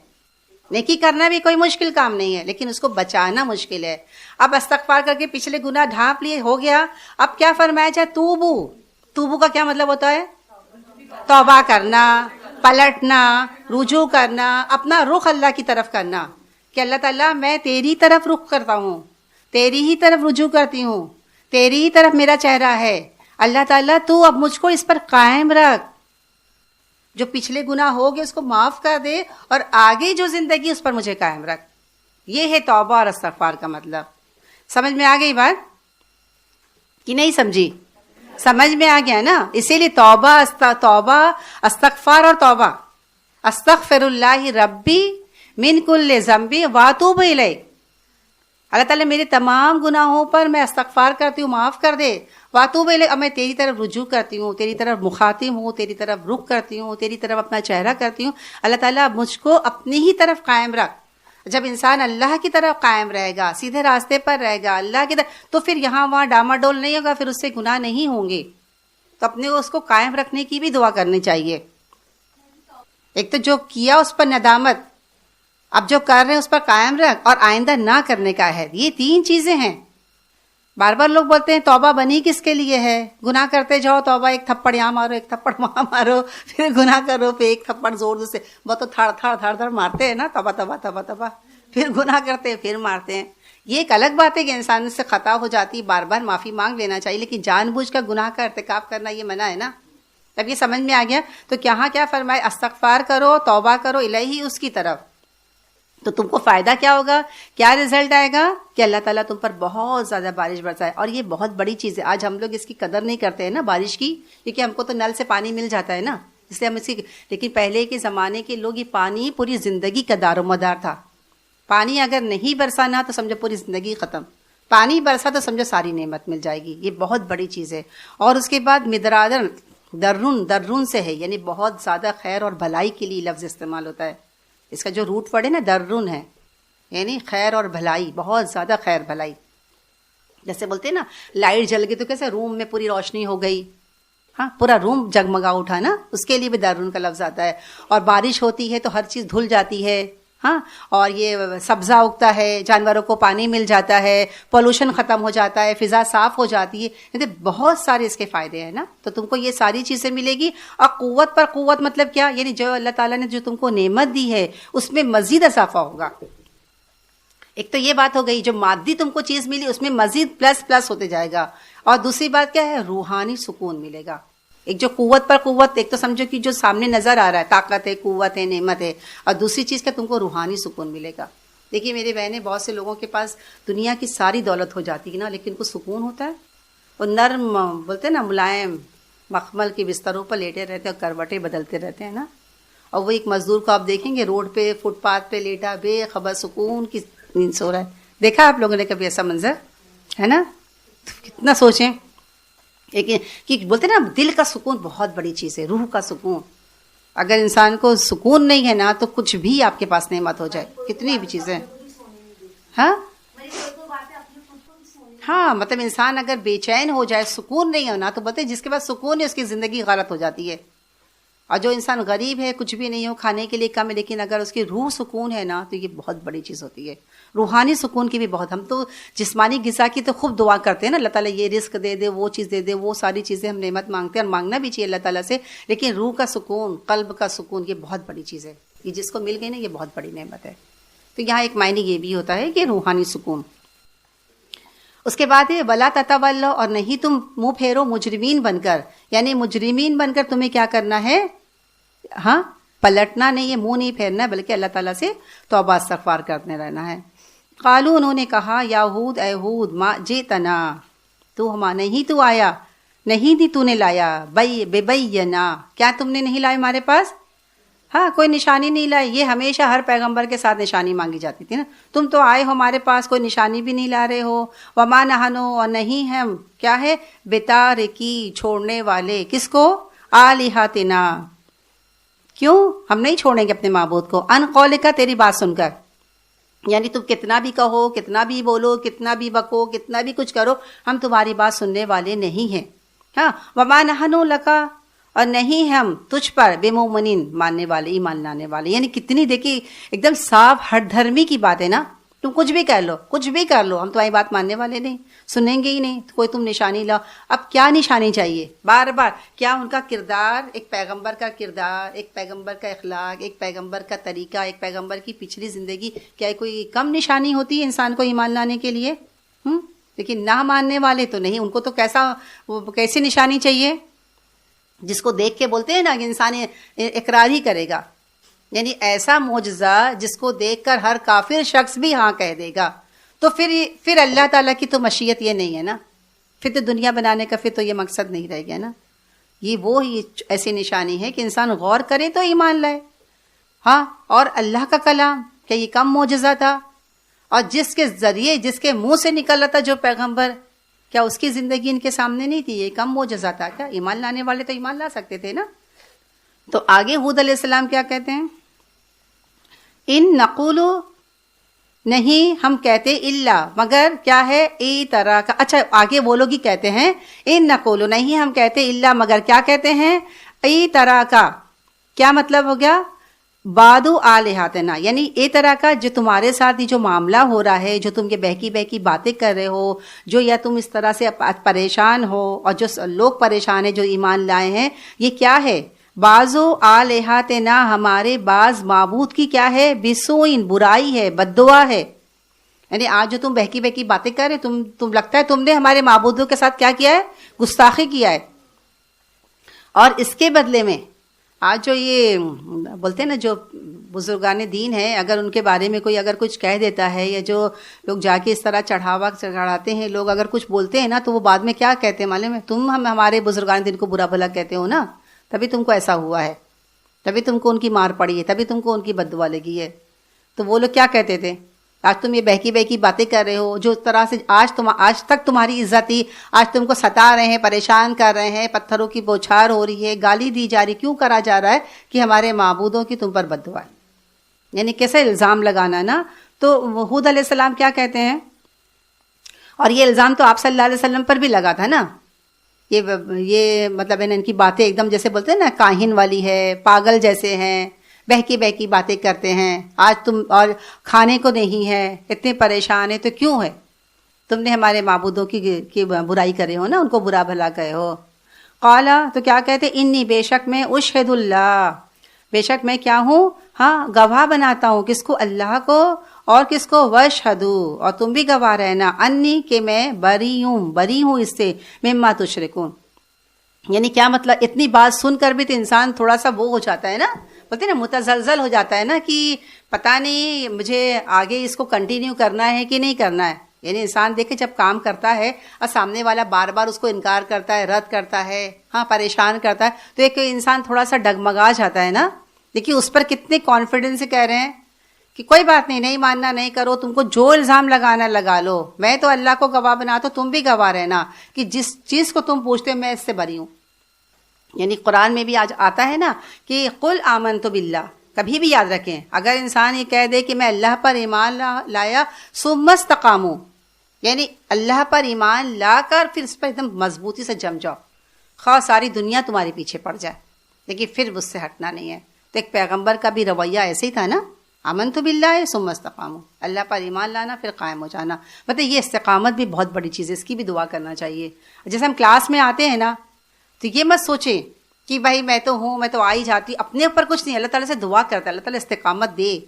نیکی کرنا بھی کوئی مشکل کام نہیں ہے لیکن اس کو بچانا مشکل ہے. اب استغفار کر کے پچھلے گناہ ڈھانپ لیے، ہو گیا. اب کیا فرمایا جائے؟ توبو. توبو کا کیا مطلب ہوتا ہے؟ توبہ کرنا، پلٹنا، رجوع کرنا، اپنا رخ اللہ کی طرف کرنا کہ اللہ تعالیٰ میں تیری طرف رخ کرتا ہوں، تیری ہی طرف رجوع کرتی ہوں، تیری ہی طرف میرا چہرہ ہے. اللہ تعالیٰ تو اب مجھ کو اس پر قائم رکھ، جو پچھلے گناہ ہو گئے اس کو معاف کر دے اور آگے جو زندگی اس پر مجھے قائم رکھ. یہ ہے توبہ اور استغفار کا مطلب. سمجھ میں آ گئی بات کہ نہیں سمجھی؟ سمجھ میں آ گیا نا. اسی لیے توبہ استغفار اور توبہ. استغفر اللہ ربی من کل ذنب واتوب الیہ. اللہ تعالیٰ میرے تمام گناہوں پر میں استغفار کرتی ہوں، معاف کر دے. واتوب الیہ، اب میں تیری طرف رجوع کرتی ہوں، تیری طرف مخاطب ہوں، تیری طرف رخ کرتی ہوں، تیری طرف اپنا چہرہ کرتی ہوں. اللہ تعالیٰ اب مجھ کو اپنی ہی طرف قائم رکھ. جب انسان اللہ کی طرف قائم رہے گا، سیدھے راستے پر رہے گا اللہ کی طرف، تو پھر یہاں وہاں ڈاماڈول نہیں ہوگا، پھر اس سے گناہ نہیں ہوں گے. تو اپنے اس کو قائم رکھنے کی بھی دعا کرنی چاہیے. ایک تو جو کیا اس پر ندامت، اب جو کر رہے ہیں اس پر قائم رکھ اور آئندہ نہ کرنے کا عہد. یہ 3 چیزیں ہیں. بار بار لوگ بولتے ہیں توبہ بنی کس کے لیے ہے؟ گناہ کرتے جاؤ توبہ، ایک تھپڑ یہاں مارو، ایک تھپڑ وہاں مارو، پھر گناہ کرو، پھر ایک تھپڑ زور سے، وہ تو تھڑ مارتے ہیں نا، توبہ توبہ توبہ توبہ، پھر گناہ کرتے ہیں، پھر مارتے ہیں. یہ ایک الگ بات ہے کہ انسان سے خطا ہو جاتی، بار بار معافی مانگ لینا چاہیے، لیکن جان بوجھ کر گناہ کا ارتکاب کرنا یہ منع ہے نا. اب یہ سمجھ میں آ گیا تو کہاں کیا فرمائے؟ استغفار کرو، توبہ کرو الہی اس کی طرف. تو تم کو فائدہ کیا ہوگا؟ کیا رزلٹ آئے گا؟ کہ اللہ تعالیٰ تم پر بہت زیادہ بارش برسائے. اور یہ بہت بڑی چیز ہے. آج ہم لوگ اس کی قدر نہیں کرتے ہیں نا بارش کی، کیونکہ ہم کو تو نل سے پانی مل جاتا ہے نا، اس لیے ہم اس کی. لیکن پہلے کے زمانے کے لوگ، یہ پانی پوری زندگی کا دار و مدار تھا. پانی اگر نہیں برسا نا تو سمجھو پوری زندگی ختم، پانی برسا تو سمجھو ساری نعمت مل جائے گی. یہ بہت بڑی چیز ہے. اور اس کے بعد مدرادن، درون سے ہے، یعنی بہت زیادہ خیر اور بھلائی کے لیے لفظ استعمال ہوتا ہے. اس کا جو روٹ ورڈ ہے نا درون ہے، یعنی خیر اور بھلائی، بہت زیادہ خیر بھلائی. جیسے بولتے ہیں نا لائٹ جل گئی تو کیسے روم میں پوری روشنی ہو گئی، ہاں پورا روم جگمگا اٹھا نا، اس کے لیے بھی درون کا لفظ آتا ہے. اور بارش ہوتی ہے تو ہر چیز دھل جاتی ہے، ہاں. اور یہ سبزہ اگتا ہے، جانوروں کو پانی مل جاتا ہے، پولوشن ختم ہو جاتا ہے، فضا صاف ہو جاتی ہے. یعنی بہت سارے اس کے فائدے ہیں نا. تو تم کو یہ ساری چیزیں ملے گی. اور قوت پر قوت مطلب کیا؟ یعنی جو اللہ تعالیٰ نے جو تم کو نعمت دی ہے اس میں مزید اضافہ ہوگا. ایک تو یہ بات ہو گئی، جو مادی تم کو چیز ملی اس میں مزید پلس ہوتے جائے گا. اور دوسری بات کیا ہے؟ روحانی سکون ملے گا. ایک جو قوت پر قوت، ایک تو سمجھو کہ جو سامنے نظر آ رہا ہے، طاقت ہے، قوت ہے، نعمت ہے. اور دوسری چیز کا تم کو روحانی سکون ملے گا. دیکھیے میری بہنیں، بہت سے لوگوں کے پاس دنیا کی ساری دولت ہو جاتی ہے نا، لیکن کو سکون ہوتا ہے. وہ نرم، بولتے ہیں نا ملائم مخمل کے بستروں پر لیٹے رہتے ہیں اور کروٹیں بدلتے رہتے ہیں نا. اور وہ ایک مزدور کو آپ دیکھیں گے روڈ پہ، فٹ پاتھ پہ لیٹا بے خبر سکون کی نیند سو رہا ہے. دیکھا آپ لوگوں نے کبھی ایسا منظر؟ ہے نا. کتنا سوچیں. ایک کہ بولتے ہیں نا دل کا سکون بہت بڑی چیز ہے، روح کا سکون. اگر انسان کو سکون نہیں ہے نا تو کچھ بھی آپ کے پاس نعمت ہو جائے، کتنی بھی چیزیں. ہاں مطلب انسان اگر بے چین ہو جائے، سکون نہیں ہونا، تو بولتے جس کے پاس سکون ہے اس کی زندگی غلط ہو جاتی ہے. اور جو انسان غریب ہے، کچھ بھی نہیں ہو، کھانے کے لیے کم ہے، لیکن اگر اس کی روح سکون ہے نا تو یہ بہت بڑی چیز ہوتی ہے. روحانی سکون کی بھی بہت. ہم تو جسمانی غذا کی تو خوب دعا کرتے ہیں نا، اللہ تعالیٰ یہ رزق دے دے، وہ چیز دے دے، وہ ساری چیزیں ہم نعمت مانگتے ہیں اور مانگنا بھی چاہیے اللہ تعالیٰ سے. لیکن روح کا سکون، قلب کا سکون، یہ بہت بڑی چیز ہے. یہ جس کو مل گئی نا یہ بہت بڑی نعمت ہے. تو یہاں ایک معنی یہ بھی ہوتا ہے کہ روحانی سکون. اس کے بعد ہے ولا تتولوا، اور نہیں تم منہ پھیرو مجرمین بن کر. یعنی مجرمین بن کر تمہیں کیا کرنا ہے؟ ہاں پلٹنا نہیں ہے، منہ نہیں پھیرنا ہے، بلکہ اللہ تعالیٰ سے توبہ استغفار کرتے رہنا ہے. قالو، انہوں نے کہا، یا ہود، اے ہود، ما جئتنا، تو ہم نہیں تو آیا، نہیں دی تو نے لایا، ببینا، کیا تم نے نہیں لائے ہمارے پاس؟ ہاں کوئی نشانی نہیں لائی. یہ ہمیشہ ہر پیغمبر کے ساتھ نشانی مانگی جاتی تھی نا. تم تو آئے ہو ہمارے پاس، کوئی نشانی بھی نہیں لا رہے ہو. وما نحنو، اور نہیں ہم کیا ہے؟ بتارکی، چھوڑنے والے، کس کو؟ آلہتنا، کیوں ہم نہیں چھوڑیں گے اپنے معبود کو؟ ان قولک، تیری بات سن کر. یعنی تم کتنا بھی کہو، کتنا بھی بولو، کتنا بھی بکو، کتنا بھی کچھ کرو، ہم تمہاری بات سننے والے نہیں ہیں. ہاں وما نحنو لکا، اور نہیں ہم تجھ پر بمؤمنین، ماننے والے، ایمان لانے والے. یعنی کتنی دیکھی ایک دم صاف ہٹ دھرمی کی بات ہے نا. تم کچھ بھی کر لو، کچھ بھی کر لو، ہم تمہاری بات ماننے والے نہیں، سنیں گے ہی نہیں. کوئی تم نشانی لاؤ. اب کیا نشانی چاہیے؟ بار بار کیا ان کا کردار، ایک پیغمبر کا کردار، ایک پیغمبر کا اخلاق، ایک پیغمبر کا طریقہ، ایک پیغمبر کی پچھلی زندگی، کیا کوئی کم نشانی ہوتی ہے انسان کو ایمان لانے کے لیے؟ لیکن نہ ماننے والے تو نہیں، ان کو تو کیسی نشانی چاہیے؟ جس کو دیکھ کے بولتے ہیں نا کہ انسان اقرار ہی کرے گا. یعنی ایسا معجزہ جس کو دیکھ کر ہر کافر شخص بھی ہاں کہہ دے گا. تو پھر اللہ تعالیٰ کی تو مشیت یہ نہیں ہے نا. پھر تو دنیا بنانے کا پھر تو یہ مقصد نہیں رہ گیا نا. یہ وہ ہی ایسی نشانی ہے کہ انسان غور کرے تو ایمان لائے. ہاں اور اللہ کا کلام، کیا یہ کم معجزہ تھا؟ اور جس کے ذریعے، جس کے منہ سے نکل رہا تھا جو پیغمبر، کیا اس کی زندگی ان کے سامنے نہیں تھی؟ یہ کم معجزہ تھا کیا؟ ایمان لانے والے تو ایمان لا سکتے تھے نا. تو آگے ہود علیہ السلام کیا کہتے ہیں؟ ان نقول، نہیں ہم کہتے، الا، مگر کیا ہے؟ ای طرح کا. اچھا آگے وہ لوگ ہی کہتے ہیں ان نقول، نہیں ہم کہتے، الا، مگر کیا کہتے ہیں؟ ای طرح کا. کیا مطلب ہو گیا؟ بادو آلہاتنا، یعنی ایک طرح کا جو تمہارے ساتھ یہ جو معاملہ ہو رہا ہے، جو تم یہ بہکی بہکی باتیں کر رہے ہو، جو یا تم اس طرح سے پریشان ہو، اور جو لوگ پریشان ہیں جو ایمان لائے ہیں، یہ کیا ہے؟ بعضو آلہاتنا، ہمارے بعض معبود کی کیا ہے؟ بسوئن، برائی ہے، بد دعا ہے. یعنی آج جو تم بہکی بہکی باتیں کر رہے، تم لگتا ہے تم نے ہمارے معبودوں کے ساتھ کیا کیا ہے؟ گستاخی کیا ہے. اور اس کے بدلے میں آج جو یہ بولتے ہیں نا، جو بزرگان دین ہیں، اگر ان کے بارے میں کوئی اگر کچھ کہہ دیتا ہے، یا جو لوگ جا کے اس طرح چڑھاتے ہیں، لوگ اگر کچھ بولتے ہیں نا، تو وہ بعد میں کیا کہتے ہیں معلوم ہے؟ تم ہمارے بزرگان دین کو برا بھلا کہتے ہو نا، تبھی تم کو ایسا ہوا ہے، تبھی تم کو ان کی مار پڑی ہے، تبھی تم کو ان کی بد دعا لگی ہے. تو وہ لوگ کیا کہتے تھے؟ آج تم یہ بہکی بہکی باتیں کر رہے ہو، جو طرح سے آج تک تمہاری عزت تھی، آج تم کو ستا رہے ہیں، پریشان کر رہے ہیں، پتھروں کی بوچھار ہو رہی ہے، گالی دی جا رہی، کیوں کرا جا رہا ہے؟ کہ ہمارے معبودوں کی تم پر بد دعا ہے. یعنی کیسے الزام لگانا نا. تو ہود علیہ السلام کیا کہتے ہیں؟ اور یہ الزام تو آپ صلی اللہ علیہ وسلم پر بھی لگا تھا نا. یہ مطلب ان کی باتیں ایک دم جیسے بولتے ہیں نا، کاہن والی ہے، پاگل جیسے ہیں، بہکی بہکی باتیں کرتے ہیں. آج تم اور کھانے کو نہیں ہے، اتنے پریشان ہیں، تو کیوں ہے؟ تم نے ہمارے معبودوں کی برائی کرے ہو نا، ان کو برا بھلا کہے ہو. قالا، تو کیا کہتے؟ انی، بے شک میں، اشہد اللہ، بے شک میں کیا ہوں؟ ہاں، گواہ بناتا ہوں. کس کو؟ اللہ کو. اور کس کو؟ واشہدو، اور تم بھی گواہ رہنا، انی، کہ میں بری ہوں اس سے، مما تشرکون. یعنی کیا مطلب؟ اتنی بات سن کر بھی تو انسان تھوڑا سا وہ ہو جاتا ہے نا، بولتے ہیں نا متزلزل ہو جاتا ہے نا، کہ پتہ نہیں مجھے آگے اس کو کنٹینیو کرنا ہے کہ نہیں کرنا ہے. یعنی انسان دیکھے جب کام کرتا ہے اور سامنے والا بار بار اس کو انکار کرتا ہے، رد کرتا ہے، ہاں پریشان کرتا ہے، تو ایک انسان تھوڑا سا ڈگمگا جاتا ہے نا. دیکھیے اس پر کتنے کانفیڈنس سے کہہ رہے ہیں کہ کوئی بات نہیں ماننا نہیں کرو، تم کو جو الزام لگانا لگا لو، میں تو اللہ کو گواہ بناتا ہوں، تم بھی گواہ رہنا کہ جس چیز کو تم پوچھتے میں اس سے بری ہوں. یعنی قرآن میں بھی آج آتا ہے نا کہ قل آمنت باللہ. کبھی بھی یاد رکھیں، اگر انسان یہ کہہ دے کہ میں اللہ پر ایمان لایا، ثم استقاموا، یعنی اللہ پر ایمان لا کر پھر اس پر ایک دم مضبوطی سے جم جاؤ، خواہ ساری دنیا تمہارے پیچھے پڑ جائے، لیکن پھر اس سے ہٹنا نہیں ہے. تو ایک پیغمبر کا بھی رویہ ایسے ہی تھا نا، آمنت باللہ ثم استقاموا، اللہ پر ایمان لانا پھر قائم ہو جانا. مطلب یہ استقامت بھی بہت بڑی چیز ہے، اس کی بھی دعا کرنا چاہیے. جیسے ہم کلاس میں آتے ہیں نا، تو یہ مت سوچیں کہ بھائی میں تو ہوں، میں تو آئی جاتی، اپنے اوپر کچھ نہیں. اللہ تعالیٰ سے دعا کرتا ہے اللہ تعالیٰ استقامت دے.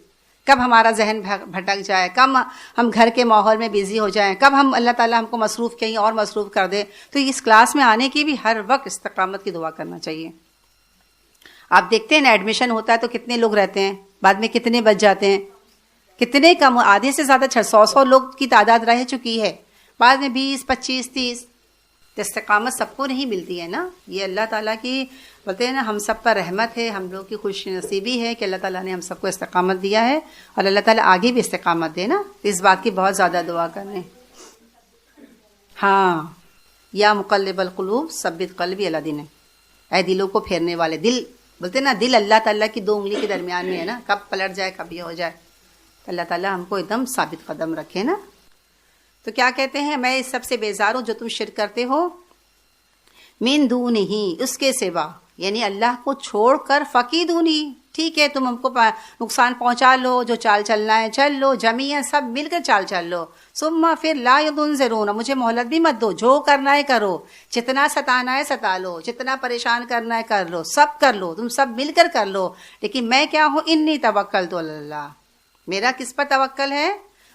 کب ہمارا ذہن بھٹک جائے، کب ہم گھر کے ماحول میں بیزی ہو جائیں، کب ہم اللہ تعالیٰ ہم کو مصروف کہیں اور مصروف کر دے. تو اس کلاس میں آنے کی بھی ہر وقت استقامت کی دعا کرنا چاہیے. آپ دیکھتے ہیں نا، ایڈمیشن ہوتا ہے تو کتنے لوگ رہتے ہیں، بعد میں کتنے بچ جاتے ہیں، کتنے کم، آدھے سے زیادہ 100 لوگ کی تعداد رہ چکی ہے، بعد میں 20 25 30. تو استقامت سب کو نہیں ملتی ہے نا. یہ اللہ تعالیٰ کی بولتے ہیں نا، ہم سب پر رحمت ہے، ہم لوگ کی خوش نصیبی ہے کہ اللہ تعالیٰ نے ہم سب کو استقامت دیا ہے، اور اللہ تعالیٰ آگے بھی استقامت دے نا. اس بات کی بہت زیادہ دعا کریں. ہاں، یا مقلب القلوب ثبت قلبی علی دینے، اے دلوں کو پھیرنے والے. دل بولتے ہیں نا، دل اللہ تعالیٰ کی 2 انگلی کے درمیان میں ہے نا، کب پلٹ جائے کب یہ ہو جائے. تو اللہ تعالیٰ ہم کو ایک دم ثابت قدم رکھے نا. تو کیا کہتے ہیں؟ میں اس سب سے بیزار ہوں جو تم شرک کرتے ہو، من دونہ، اس کے سوا، یعنی اللہ کو چھوڑ کر، فقیدونی، ٹھیک ہے تم ہم کو نقصان پہنچا لو، جو چال چلنا ہے چل لو، جمیعاً سب مل کر چال چل لو، ثم پھر لا ینظرون، مجھے مہلت بھی مت دو، جو کرنا ہے کرو، جتنا ستانا ہے ستا لو، جتنا پریشان کرنا ہے کر لو، سب کر لو، تم سب مل کر کر لو، لیکن میں کیا ہوں؟ انی توکلت علی اللہ، میرا کس پر توکل ہے؟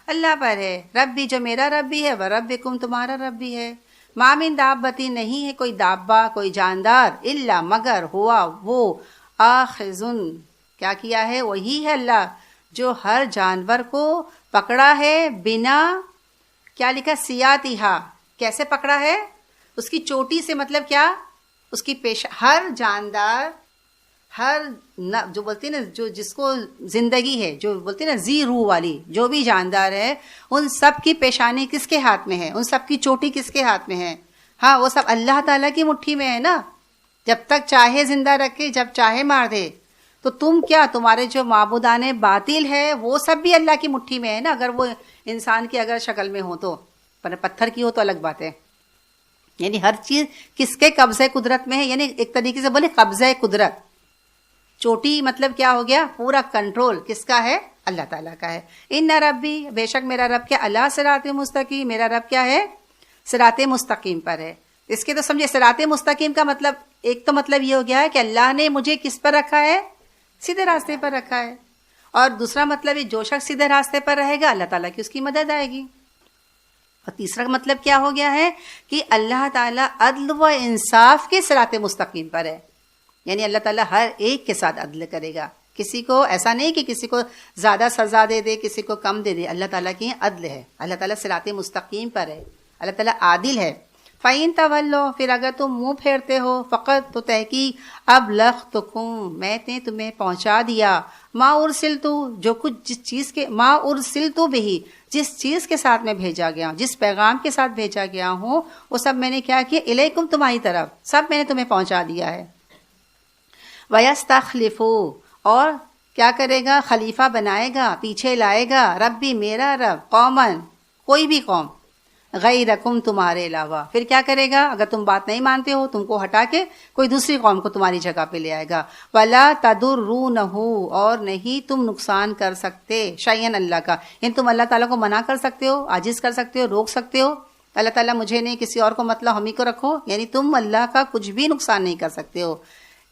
اللہ پر ہے. ربی، جو میرا رب بھی ہے، و ربکم، تمہارا رب بھی ہے. ما من دابتی، نہیں ہے کوئی دابہ، کوئی جاندار، الا مگر ہوا وہ، آخذن، کیا کیا ہے؟ وہی ہے اللہ جو ہر جانور کو پکڑا ہے، بنا، کیا لکھا؟ سیاتھا، کیسے پکڑا ہے؟ اس کی چوٹی سے. مطلب کیا؟ اس کی ہر جاندار، ہر جو بولتی ہے نا، جو جس کو زندگی ہے، جو بولتی ہے نا زی روح والی، جو بھی جاندار ہے، ان سب کی پیشانی کس کے ہاتھ میں ہے؟ ان سب کی چوٹی کس کے ہاتھ میں ہے؟ ہاں، وہ سب اللہ تعالیٰ کی مٹھی میں ہے نا. جب تک چاہے زندہ رکھے، جب چاہے مار دے. تو تم کیا، تمہارے جو معبودان باطل ہے وہ سب بھی اللہ کی مٹھی میں ہے نا. اگر وہ انسان کی اگر شکل میں ہو تو، پر پتھر کی ہو تو الگ بات ہے. یعنی ہر چیز کس کے قبضے قدرت میں ہے، یعنی ایک طریقے سے بولے قبضہ قدرت. چوٹی مطلب کیا ہو گیا؟ پورا کنٹرول کس کا ہے؟ اللہ تعالیٰ کا ہے. ان ربی، بے شک میرا رب کیا، اللہ صراط مستقیم، میرا رب کیا ہے؟ صراط مستقیم پر ہے. اس کے تو سمجھے صراط مستقیم کا مطلب ایک تو مطلب یہ ہو گیا ہے کہ اللہ نے مجھے کس پر رکھا ہے؟ سیدھے راستے پر رکھا ہے. اور دوسرا مطلب ہے جو شخص سیدھے راستے پر رہے گا اللہ تعالیٰ کی اس کی مدد آئے گی. اور تیسرا مطلب کیا ہو گیا ہے کہ اللہ تعالیٰ عدل و انصاف کے صراط مستقیم پر ہے. یعنی اللہ تعالیٰ ہر ایک کے ساتھ عدل کرے گا. کسی کو ایسا نہیں کہ کسی کو زیادہ سزا دے دے، کسی کو کم دے دے. اللہ تعالیٰ کی عدل ہے، اللہ تعالیٰ صراط مستقیم پر ہے، اللہ تعالیٰ عادل ہے. فَإِن تَوَلُّوا، پھر اگر تم منہ پھیرتے ہو، فقط تو تحقیق أَبْلَغْتُكُم، میں نے تمہیں پہنچا دیا، ما ارسلتُ، جو کچھ جس چیز کے، ما ارسلتُ بہ، جس چیز کے ساتھ میں بھیجا گیا ہوں، جس پیغام کے ساتھ بھیجا گیا ہوں، وہ سب میں نے کیا کیا؟ الیکم، تمہاری طرف، سب میں نے تمہیں پہنچا دیا ہے. وَيَسْتَخْلِفُ، اور کیا کرے گا؟ خلیفہ بنائے گا، پیچھے لائے گا، ربی میرا رب، قومن، کوئی بھی قوم، غیرکم، تمہارے علاوہ. پھر کیا کرے گا؟ اگر تم بات نہیں مانتے ہو تم کو ہٹا کے کوئی دوسری قوم کو تمہاری جگہ پہ لے آئے گا. وَلَا تَضُرُّونَهُ، اور نہیں تم نقصان کر سکتے شیئن، اللہ کا، یعنی تم اللہ تعالیٰ کو منع کر سکتے ہو، عاجز کر سکتے ہو، روک سکتے ہو. اللہ تعالیٰ مجھے نہیں کسی اور کو مطلب ہم ہی کو رکھو، یعنی تم اللہ کا کچھ بھی نقصان نہیں کر سکتے ہو.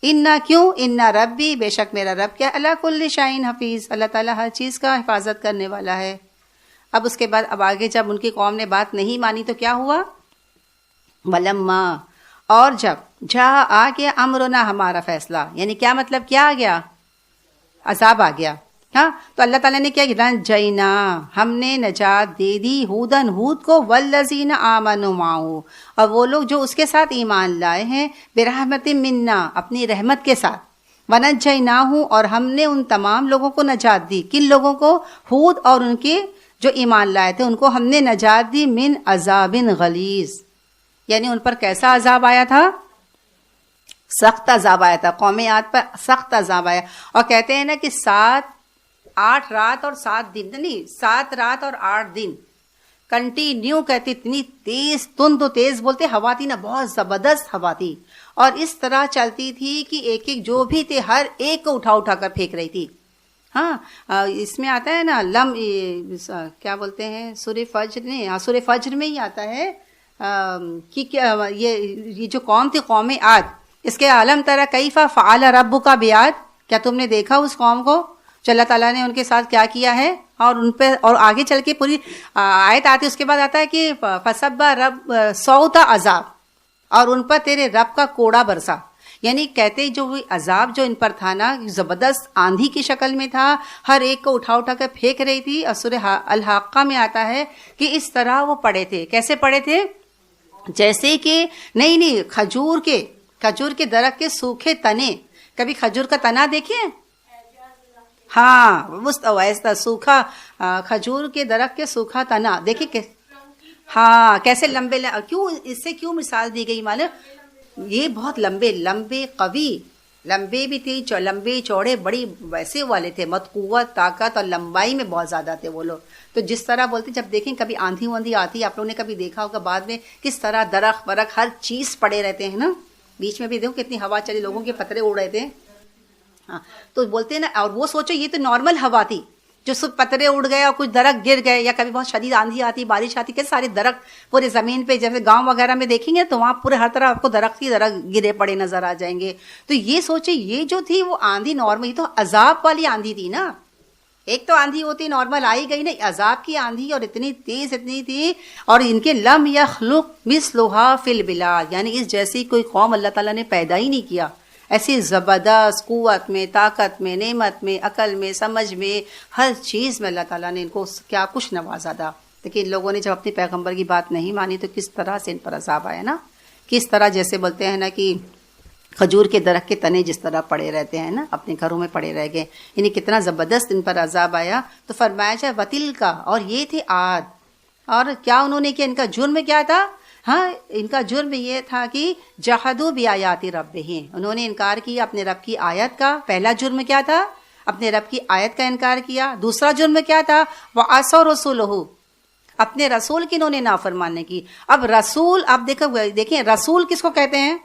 انا، کیوں؟ انا ربی، بے شک میرا رب کیا، اللہ کل شیء حفیظ، اللہ تعالیٰ ہر چیز کا حفاظت کرنے والا ہے. اب اس کے بعد اب آگے جب ان کی قوم نے بات نہیں مانی تو کیا ہوا؟ وَلَمَّا، اور جب جہاں آ گیا امرنا، ہمارا فیصلہ، یعنی کیا مطلب؟ کیا آ گیا؟ عذاب آ گیا. ہاں، تو اللہ تعالیٰ نے کیا کیا؟ نجینا، ہم نے نجات دے دی، ہودن، ہود کو، والذین آمنوا معہ، اور وہ لوگ جو اس کے ساتھ ایمان لائے ہیں، برحمت منا، اپنی رحمت کے ساتھ، ونجیناہ، اور ہم نے ان تمام لوگوں کو نجات دی. کن لوگوں کو؟ ہود اور ان کے جو ایمان لائے تھے ان کو ہم نے نجات دی، من عذاب غلیظ، یعنی ان پر کیسا عذاب آیا تھا؟ سخت عذاب آیا تھا. قوم عاد پر سخت عذاب آیا. اور کہتے ہیں نا کہ 8 رات اور 7 دن، نہیں 7 رات اور 8 دن کنٹینیو، کہتے اتنی تیز، تند و تیز بولتے ہوا تھی نا، بہت زبردست ہوا تھی، اور اس طرح چلتی تھی کہ ایک ایک جو بھی تھے ہر ایک کو اٹھا اٹھا کر پھینک رہی تھی. ہاں، اس میں آتا ہے نا کیا بولتے ہیں، سورہ فجر نے، سورہ فجر میں ہی آتا ہے کہ یہ جو قوم تھی قوم عاد، اس کے عالم ترى کیف فعل ربک بعاد، کیا تم نے دیکھا اس قوم کو جو اللہ تعالیٰ نے ان کے ساتھ کیا کیا ہے؟ اور ان پہ، اور آگے چل کے پوری آیت آتی ہے، اس کے بعد آتا ہے کہ فصب رب صوت عذاب، اور ان پر تیرے رب کا کوڑا برسا. یعنی کہتے جو عذاب جو ان پر تھا نا، زبردست آندھی کی شکل میں تھا، ہر ایک کو اٹھا اٹھا کر پھینک رہی تھی. اور سورہ الحاقہ میں آتا ہے کہ اس طرح وہ پڑے تھے. کیسے پڑے تھے؟ جیسے کہ نہیں کھجور کے درخت کے سوکھے تنے، کبھی کھجور کا تنا دیکھیں؟ ہاں، ویسا سوکھا کھجور کے درخت کے سوکھا تنا دیکھیں کہ ہاں کیسے لمبے، کیوں اس سے کیوں مثال دی گئی معلوم؟ یہ بہت لمبے قوی، لمبے بھی تھے، لمبے چوڑے بڑی ویسے والے تھے، قوت، طاقت اور لمبائی میں بہت زیادہ تھے وہ لوگ. تو جس طرح بولتے، جب دیکھیں کبھی آندھی واندھی آتی، آپ لوگوں نے کبھی دیکھا ہوگا بعد میں کس طرح درخت ورخت ہر چیز پڑے رہتے ہیں نا، بیچ میں بھی دیکھو کتنی ہوا چلی، لوگوں کے پترے اڑ رہے تھے. ہاں، تو بولتے ہیں نا، اور وہ سوچو یہ تو نارمل ہوا تھی، جو صرف پترے اڑ گئے اور کچھ درخت گر گئے، یا کبھی بہت شدید آندھی آتی، بارش آتی، کہ سارے درخت پورے زمین پہ، جیسے گاؤں وغیرہ میں دیکھیں گے تو وہاں پورے ہر طرح آپ کو درخت ہی درخت گرے پڑے نظر آ جائیں گے. تو یہ سوچے یہ جو تھی وہ آندھی نارمل، یہ تو عذاب والی آندھی تھی نا. ایک تو آندھی ہوتی نارمل آئی گئی نا، عذاب کی آندھی، اور اتنی تیز اتنی تھی. اور ان کے لم یخلق مثلھا فی البلاد، یعنی اس جیسی کوئی قوم اللہ تعالیٰ نے پیدا ہی نہیں کیا. ایسی زبردست قوت میں، طاقت میں، نعمت میں، عقل میں، سمجھ میں، ہر چیز میں اللہ تعالیٰ نے ان کو کیا کچھ نوازا تھا. لیکن ان لوگوں نے جب اپنے پیغمبر کی بات نہیں مانی تو کس طرح سے ان پر عذاب آیا نا. کس طرح، جیسے بولتے ہیں نا کہ کھجور کے درخت کے تنے جس طرح پڑے رہتے ہیں نا، اپنے گھروں میں پڑے رہ گئے، یعنی کتنا زبردست ان پر عذاب آیا. تو فرمایا جائے وتل کا، اور یہ تھے عاد. اور کیا انہوں نے کیا؟ ان کا جرم کیا تھا؟ ہاں، ان کا جرم یہ تھا کہ جحدوا بآیات ربہم، انہوں نے انکار کیا اپنے رب کی آیت کا. پہلا جرم کیا تھا؟ اپنے رب کی آیت کا انکار کیا. دوسرا جرم کیا تھا؟ وعصوا رسولہ، اپنے رسول کی انہوں نے نافرمانی کی. اب رسول، آپ دیکھیں رسول کس کو کہتے ہیں؟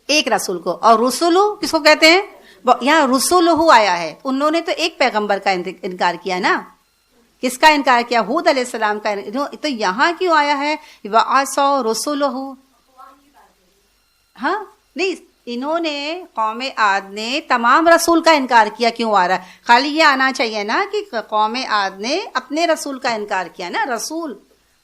ایک رسول کو. اور رسولو کس کو کہتے ہیں؟ یہاں رسولہ آیا ہے، انہوں نے تو ایک پیغمبر کا انکار کیا نا. کس کا انکار کیا؟ ہود علیہ السلام کا. تو یہاں کیوں آیا ہے وَعَصَوْا رُسُلَهُ؟ ہاں نہیں، انہوں نے قوم عاد نے تمام رسول کا انکار کیا. کیوں آ رہا ہے؟ خالی یہ آنا چاہیے نا کہ قوم عاد نے اپنے رسول کا انکار کیا نا. رسول،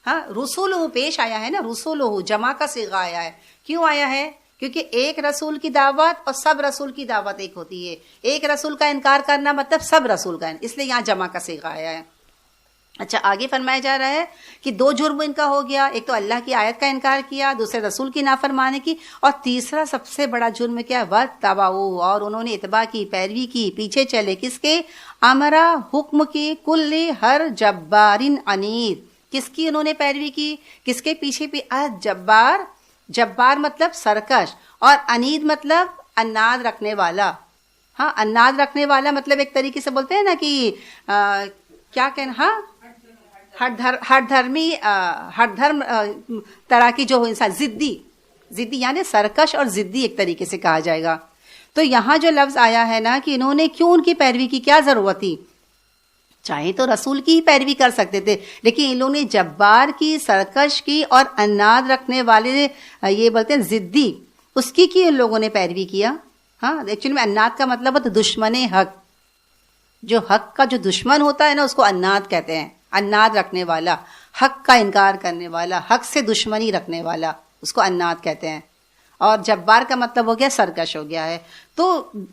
ہاں رسولہ پیش آیا ہے نا، رسولہ جمع کا صیغہ آیا ہے. کیوں آیا ہے؟ کیونکہ ایک رسول کی دعوت اور سب رسول کی دعوت ایک ہوتی ہے. ایک رسول کا انکار کرنا مطلب سب رسول کا، اس لیے یہاں جمع کا صیغہ آیا ہے. اچھا آگے فرمایا جا رہا ہے کہ دو جرم ان کا ہو گیا، ایک تو اللہ کی آیت کا انکار کیا، دوسرے رسول کی نافرمانی کی، اور تیسرا سب سے بڑا جرم کیا؟ وَاتَّبَعُوا، اور انہوں نے اتباع کی، پیروی کی، پیچھے چلے کس کے؟ امرا، حکم کی، کل ہر جبارن عنید. کس کی انہوں نے پیروی کی؟ کس کے پیچھے جبار. جبار مطلب سرکش، اور عنید مطلب اناد رکھنے والا. ہاں اناد رکھنے والا مطلب ایک طریقے سے بولتے ہیں نا کہ کیا کہنا، ہاں ہر دھرم طرح کی جو انسان ضدی یعنی سرکش اور ضدی ایک طریقے سے کہا جائے گا. تو یہاں جو لفظ آیا ہے نا کہ انہوں نے کیوں ان کی پیروی کی، کیا ضرورت تھی؟ چاہے تو رسول کی ہی پیروی کر سکتے تھے، لیکن ان لوگوں نے جبار کی، سرکش کی اور اناد رکھنے والے، یہ بولتے ہیں ضدی، اس کی ان لوگوں نے پیروی کیا. ہاں ایکچولی میں اناد کا مطلب ہے دشمن حق. جو حق کا جو دشمن ہوتا ہے نا اس کو اناد کہتے ہیں. اناد رکھنے والا، حق کا انکار کرنے والا، حق سے دشمنی رکھنے والا، اس کو اناد کہتے ہیں. اور جبار کا مطلب ہو گیا سرکش ہو گیا ہے. تو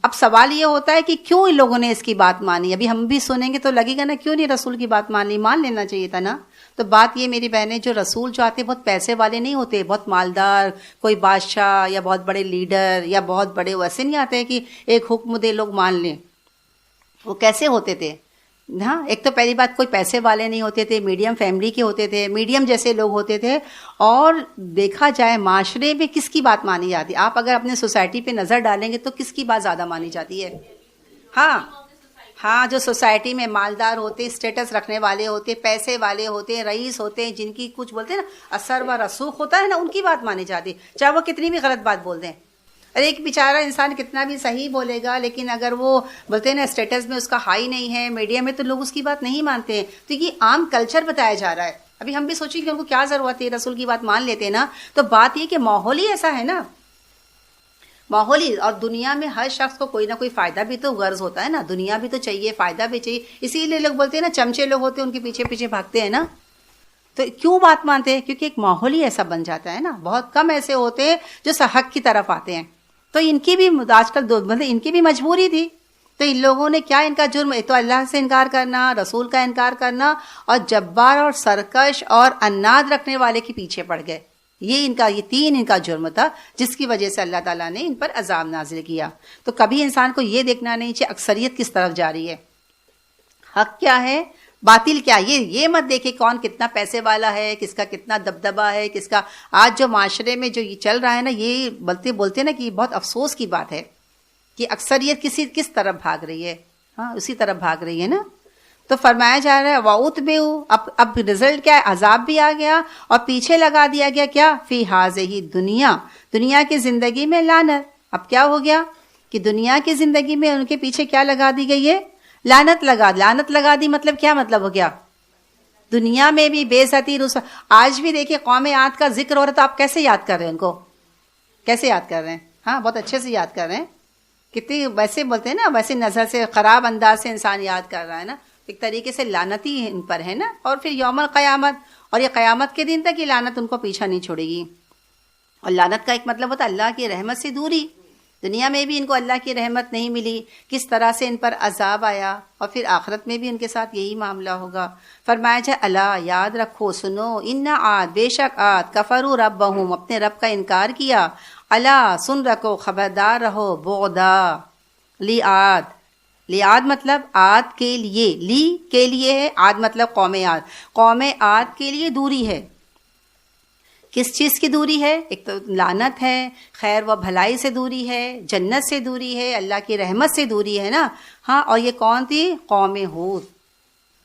اب سوال یہ ہوتا ہے کہ کیوں ان لوگوں نے اس کی بات مانی؟ ابھی ہم بھی سنیں گے تو لگے گا نا کیوں نہیں رسول کی بات مان لی، مان لینا چاہیے تھا نا. تو بات یہ میری بہنیں، جو رسول جو آتے بہت پیسے والے نہیں ہوتے، بہت مالدار، کوئی بادشاہ یا بہت بڑے لیڈر یا بہت بڑے، ویسے نہیں آتے کہ ایک حکم دے لوگ مان لیں. وہ کیسے ہوتے تھے؟ ہاں ایک تو پہلی بات کوئی پیسے والے نہیں ہوتے تھے، میڈیم فیملی کے ہوتے تھے، میڈیم جیسے لوگ ہوتے تھے. اور دیکھا جائے معاشرے میں کس کی بات مانی جاتی؟ آپ اگر اپنے سوسائٹی پہ نظر ڈالیں گے تو کس کی بات زیادہ مانی جاتی ہے؟ ہاں جو سوسائٹی میں مالدار ہوتے، اسٹیٹس رکھنے والے ہوتے، پیسے والے ہوتے، رئیس ہوتے، جن کی کچھ بولتے ہیں نا اثر و رسوخ ہوتا ہے نا، ان کی بات مانی جاتی، چاہے وہ کتنی بھی غلط بات بول دیں. ارے ایک بیچارہ انسان کتنا بھی صحیح بولے گا، لیکن اگر وہ بولتے ہیں نا اسٹیٹس میں اس کا ہائی نہیں ہے، میڈیا میں، تو لوگ اس کی بات نہیں مانتے ہیں. تو یہ عام کلچر بتایا جا رہا ہے. ابھی ہم بھی سوچیں کہ ان کو کیا ضرورت ہے، رسول کی بات مان لیتے نا. تو بات یہ کہ ماحول ہی ایسا ہے نا، ماحول ہی. اور دنیا میں ہر شخص کو کوئی نہ کوئی فائدہ بھی تو غرض ہوتا ہے نا، دنیا بھی تو چاہیے، فائدہ بھی چاہیے. اسی لیے لوگ بولتے ہیں نا چمچے لوگ ہوتے ہیں ان کے پیچھے پیچھے بھاگتے ہیں نا. تو کیوں بات مانتے ہیں؟ کیونکہ ایک ماحول ہی ایسا بن جاتا ہے نا. بہت کم ایسے ہوتے ہیں جو حق کی طرف آتے ہیں. تو ان کی بھی آج کل مطلب ان کی بھی مجبوری تھی. تو ان لوگوں نے کیا، ان کا جرم ایک تو اللہ سے انکار کرنا، رسول کا انکار کرنا، اور جبار اور سرکش اور اناد رکھنے والے کے پیچھے پڑ گئے. یہ تین ان کا جرم تھا، جس کی وجہ سے اللہ تعالیٰ نے ان پر عذاب نازل کیا. تو کبھی انسان کو یہ دیکھنا نہیں چاہیے اکثریت کس طرف جا رہی ہے، حق کیا ہے، باطل کیا. یہ مت دیکھے کون کتنا پیسے والا ہے، کس کا کتنا دبدبہ ہے، کس کا. آج جو معاشرے میں جو یہ چل رہا ہے نا، یہ بولتے نا کہ بہت افسوس کی بات ہے کہ اکثریت کس طرف بھاگ رہی ہے. ہاں اسی طرف بھاگ رہی ہے نا. تو فرمایا جا رہا ہے وَأُتْبِعُوا، اب رزلٹ کیا ہے، عذاب بھی آ گیا اور پیچھے لگا دیا گیا کیا، فی ہذہ دنیا کی زندگی میں لعنت. اب کیا ہو گیا کہ دنیا کی زندگی میں ان کے پیچھے کیا لگا دی گئی ہے، لعنت لگا دی. مطلب کیا مطلب ہو گیا، دنیا میں بھی بے عزتی، رسوا. آج بھی دیکھیں قوم عاد کا ذکر ہو رہا تو آپ کیسے یاد کر رہے ہیں ان کو، کیسے یاد کر رہے ہیں؟ ہاں بہت اچھے سے یاد کر رہے ہیں. کتنی ویسے بولتے ہیں نا، ویسے نظر سے خراب انداز سے انسان یاد کر رہا ہے نا. ایک طریقے سے لعنتی ان پر ہے نا. اور پھر یوم القیامت، اور یہ قیامت کے دن تک یہ لعنت ان کو پیچھا نہیں چھوڑے گی. اور لعنت کا ایک مطلب ہوتا ہے اللہ کی رحمت سے دوری. دنیا میں بھی ان کو اللہ کی رحمت نہیں ملی، کس طرح سے ان پر عذاب آیا، اور پھر آخرت میں بھی ان کے ساتھ یہی معاملہ ہوگا. فرمایا جائے الا، یاد رکھو، سنو، ان عاد، بے شک عاد، کفروا ربہم، اپنے رب کا انکار کیا. الا، سن رکھو، خبردار رہو، بعدا لیعاد مطلب عاد کے لیے، لی کے لیے ہے، عاد مطلب قوم عاد کے لیے دوری ہے. کس چیز کی دوری ہے؟ ایک تو لعنت ہے، خیر و بھلائی سے دوری ہے، جنت سے دوری ہے، اللہ کی رحمت سے دوری ہے نا. ہاں اور یہ کون تھی؟ قوم ہود،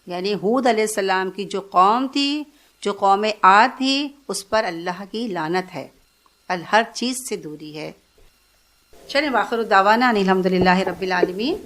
یعنی ہود علیہ السلام کی جو قوم تھی، جو قوم عاد تھی، اس پر اللہ کی لعنت ہے، ہر چیز سے دوری ہے. چلیں، واخر الدعوانا ان الحمد للہ رب العالمین.